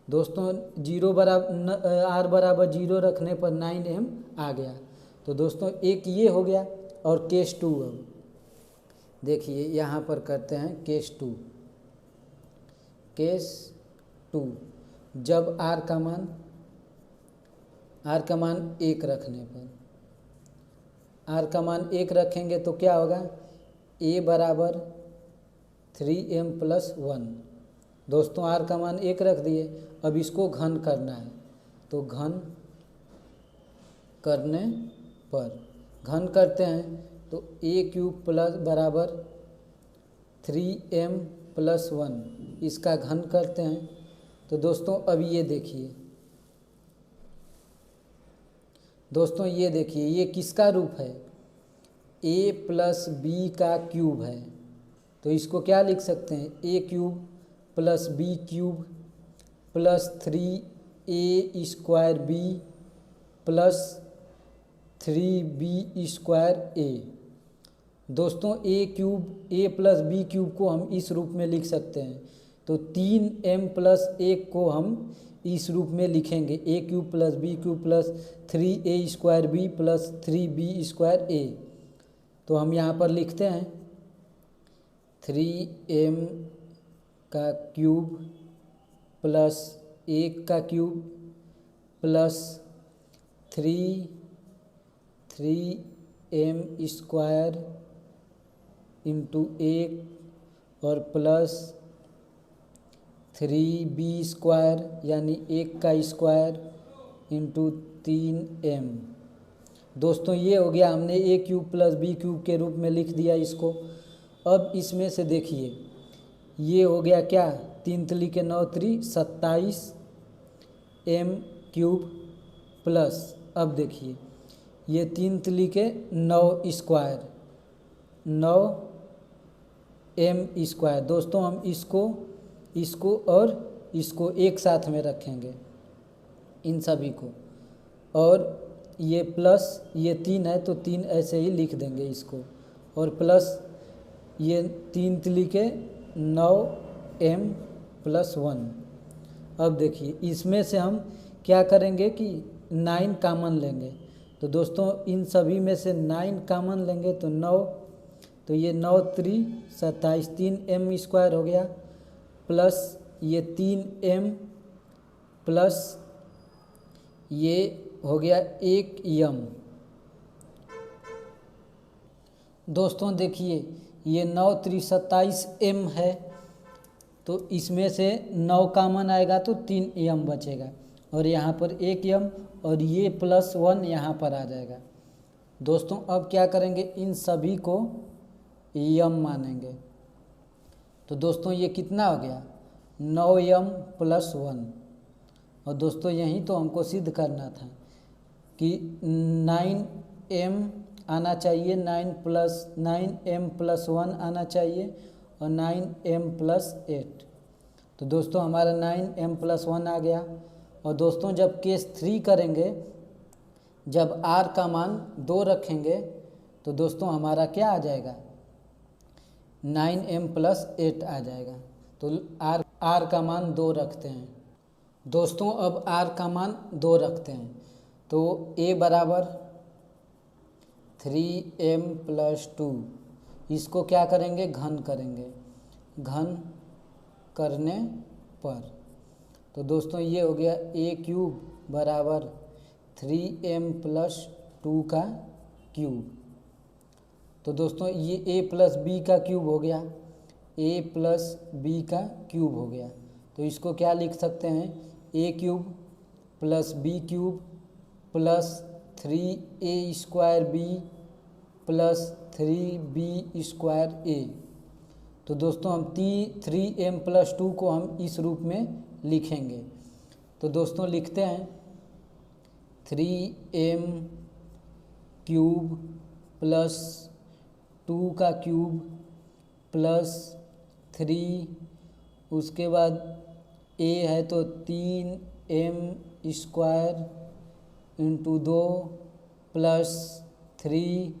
A: दोस्तों r बराबर 0 रखने पर 9m आ गया। तो दोस्तों एक ये हो गया। और केस 2, अब देखिए यहाँ पर करते हैं केस 2। जब r का मान 1 रखने पर, r का मान 1 रखेंगे तो क्या होगा, a बराबर 3m+1। दोस्तों r का मान 1 रख दिए, अब इसको घन करना है। तो घन करने पर घन करते हैं तो a³ बराबर 3m+1, इसका घन करते हैं तो दोस्तों अब ये देखिए, दोस्तों ये देखिए, ये किसका रूप है, a प्लस बी का क्यूब है। तो इसको क्या लिख सकते हैं, a cube plus B cube plus 3a square B plus 3b square a। दोस्तों a cube, a plus B cube को हम इस रूप में लिख सकते हैं। तो 3m प्लस 1 को हम इस रूप में लिखेंगे, a cube plus B cube plus 3a square B plus 3b square a। तो हम यहाँ पर लिखते हैं 3m का क्यूब प्लस 1 का cube plus 3m square into 1 और प्लस 3b स्क्वायर यानी 1 का स्क्वायर इंटू 3m। दोस्तों ये हो गया, हमने a cube plus B cube के रूप में लिख दिया इसको। अब इसमें से देखिए, ये हो गया क्या, 3 तिली के 9 3 27 m क्यूब प्लस, अब देखिए ये 3 तिली के 9 स्क्वायर 9 m स्क्वायर। दोस्तों हम इसको और इसको एक साथ में रखेंगे, इन सभी को, और ये प्लस ये 3 है तो 3 ऐसे ही लिख देंगे इसको, और प्लस ये 3 तिली के 9m प्लस 1। अब देखिए इसमें से हम क्या करेंगे कि 9 कामन लेंगे। तो दोस्तों इन सभी में से 9 कामन लेंगे तो 9, तो ये 9 3 27 3m स्क्वायर हो गया प्लस ये 3m प्लस ये हो गया 1m। दोस्तों देखिए ये 9 3 27m है, तो इसमें से 9 कामन आएगा तो 3m बचेगा, और यहाँ पर 1m और ये प्लस 1 यहाँ पर आ जाएगा। दोस्तों अब क्या करेंगे, इन सभी को m मानेंगे। तो दोस्तों ये कितना हो गया, 9m प्लस 1। और दोस्तों यही तो हमको सिद्ध करना था कि 9m आना चाहिए, 9m प्लस 1 आना चाहिए और 9m प्लस 8। तो दोस्तों हमारा 9m प्लस 1 आ गया। और दोस्तों जब केस 3 करेंगे, जब r का मान 2 रखेंगे तो दोस्तों हमारा क्या आ जाएगा, 9m प्लस 8 आ जाएगा। तो r का मान 2 रखते हैं। दोस्तों अब r का मान 2 रखते हैं, तो a बराबर 3m प्लस 2, इसको क्या करेंगे, घन करेंगे, घन करने पर। तो दोस्तों ये हो गया a क्यूब बराबर 3m प्लस 2 का क्यूब। तो दोस्तों ये a प्लस बी का क्यूब हो गया, a प्लस बी का क्यूब हो गया। तो इसको क्या लिख सकते हैं, a cube plus B cube plus 3a square B plus 3b square a। तो दोस्तों हम 3m प्लस 2 को हम इस रूप में लिखेंगे। तो दोस्तों लिखते हैं 3m क्यूब प्लस 2 का क्यूब प्लस 3, उसके बाद a है तो 3m square into 2 plus 3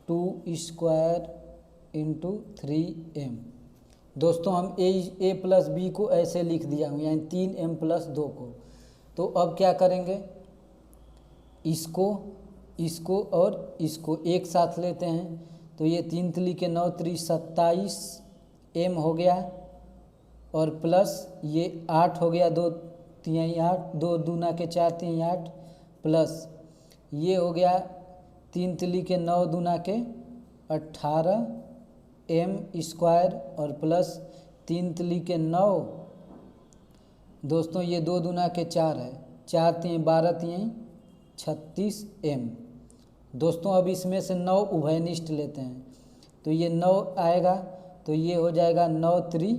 A: 2 square into 3m। दोस्तों हम a प्लस बी को ऐसे लिख दिया हूँ, यानी 3m प्लस 2 को। तो अब क्या करेंगे, इसको और इसको एक साथ लेते हैं। तो ये 3 तिली के 9 3 27m हो गया, और प्लस ये 8 हो गया, 2 3 8, 2 दूना के 4 3 8, प्लस ये हो गया 3 तिली के 9 दूना के 18m स्क्वायर, और प्लस 3 तिली के 9, दोस्तों ये 2 दूना के 4 है, 4 3 12 3 36m। दोस्तों अब इसमें से 9 उभयनिष्ठ लेते हैं। तो ये 9 आएगा तो ये हो जाएगा 9 3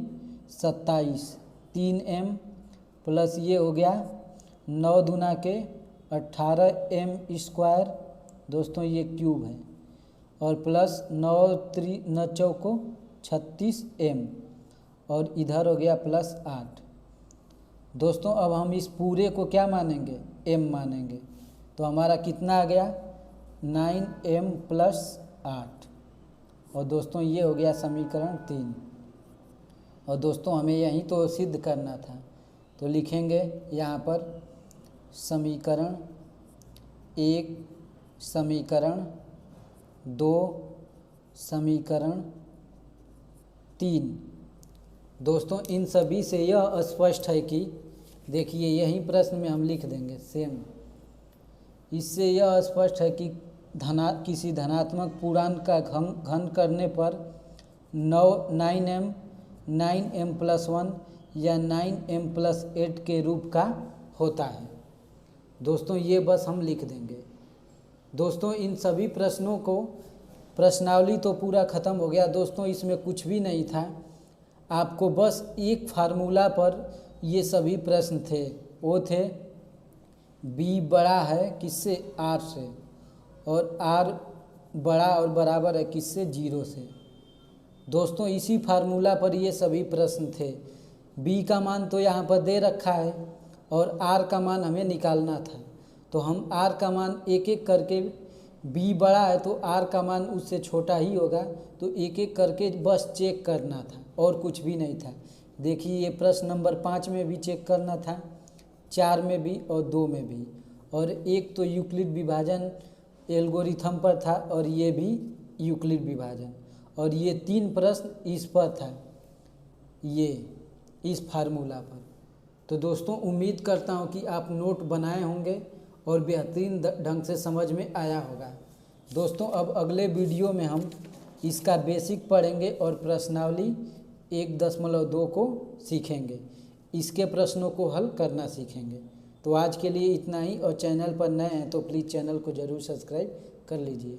A: 27, 3m प्लस ये हो गया 9 दूना के 18m², दोस्तों ये क्यूब है, और प्लस 9 चौको 36m, और इधर हो गया प्लस 8। दोस्तों अब हम इस पूरे को क्या मानेंगे, m मानेंगे, तो हमारा कितना आ गया 9m + 8, और दोस्तों ये हो गया समीकरण 3। और दोस्तों हमें यहीं तो सिद्ध करना था, तो लिखेंगे यहाँ पर समीकरण 1, समीकरण 2, समीकरण 3। दोस्तों इन सभी से यह स्पष्ट है कि देखिए यहीं प्रश्न में हम लिख देंगे सेम, इससे यह स्पष्ट है कि किसी धनात्मक पूर्णांक का घन करने पर 9m + 1 या 9m + 8 के रूप का होता है। दोस्तों ये बस हम लिख देंगे। दोस्तों इन सभी प्रश्नों को, प्रश्नावली तो पूरा ख़त्म हो गया दोस्तों, इसमें कुछ भी नहीं था, आपको बस एक फार्मूला पर ये सभी प्रश्न थे, वो थे b बड़ा है किससे, r से, और r बड़ा और बराबर है किससे, 0 से। दोस्तों इसी फार्मूला पर ये सभी प्रश्न थे। b का मान तो यहाँ पर दे रखा है और r का मान हमें निकालना था, तो हम r का मान एक एक करके, b बड़ा है तो r का मान उससे छोटा ही होगा, तो एक एक करके बस चेक करना था और कुछ भी नहीं था। देखिए ये प्रश्न नंबर 5 में भी चेक करना था, 4 में भी और 2 में भी, और एक तो यूक्लिड विभाजन एल्गोरिथम पर था और ये भी यूक्लिड विभाजन, और ये 3 प्रश्न इस पर था, ये इस फार्मूला पर। तो दोस्तों उम्मीद करता हूँ कि आप नोट बनाए होंगे और बेहतरीन ढंग से समझ में आया होगा। दोस्तों अब अगले वीडियो में हम इसका बेसिक पढ़ेंगे और प्रश्नावली 1.2 को सीखेंगे, इसके प्रश्नों को हल करना सीखेंगे। तो आज के लिए इतना ही, और चैनल पर नए हैं तो प्लीज़ चैनल को ज़रूर सब्सक्राइब कर लीजिए।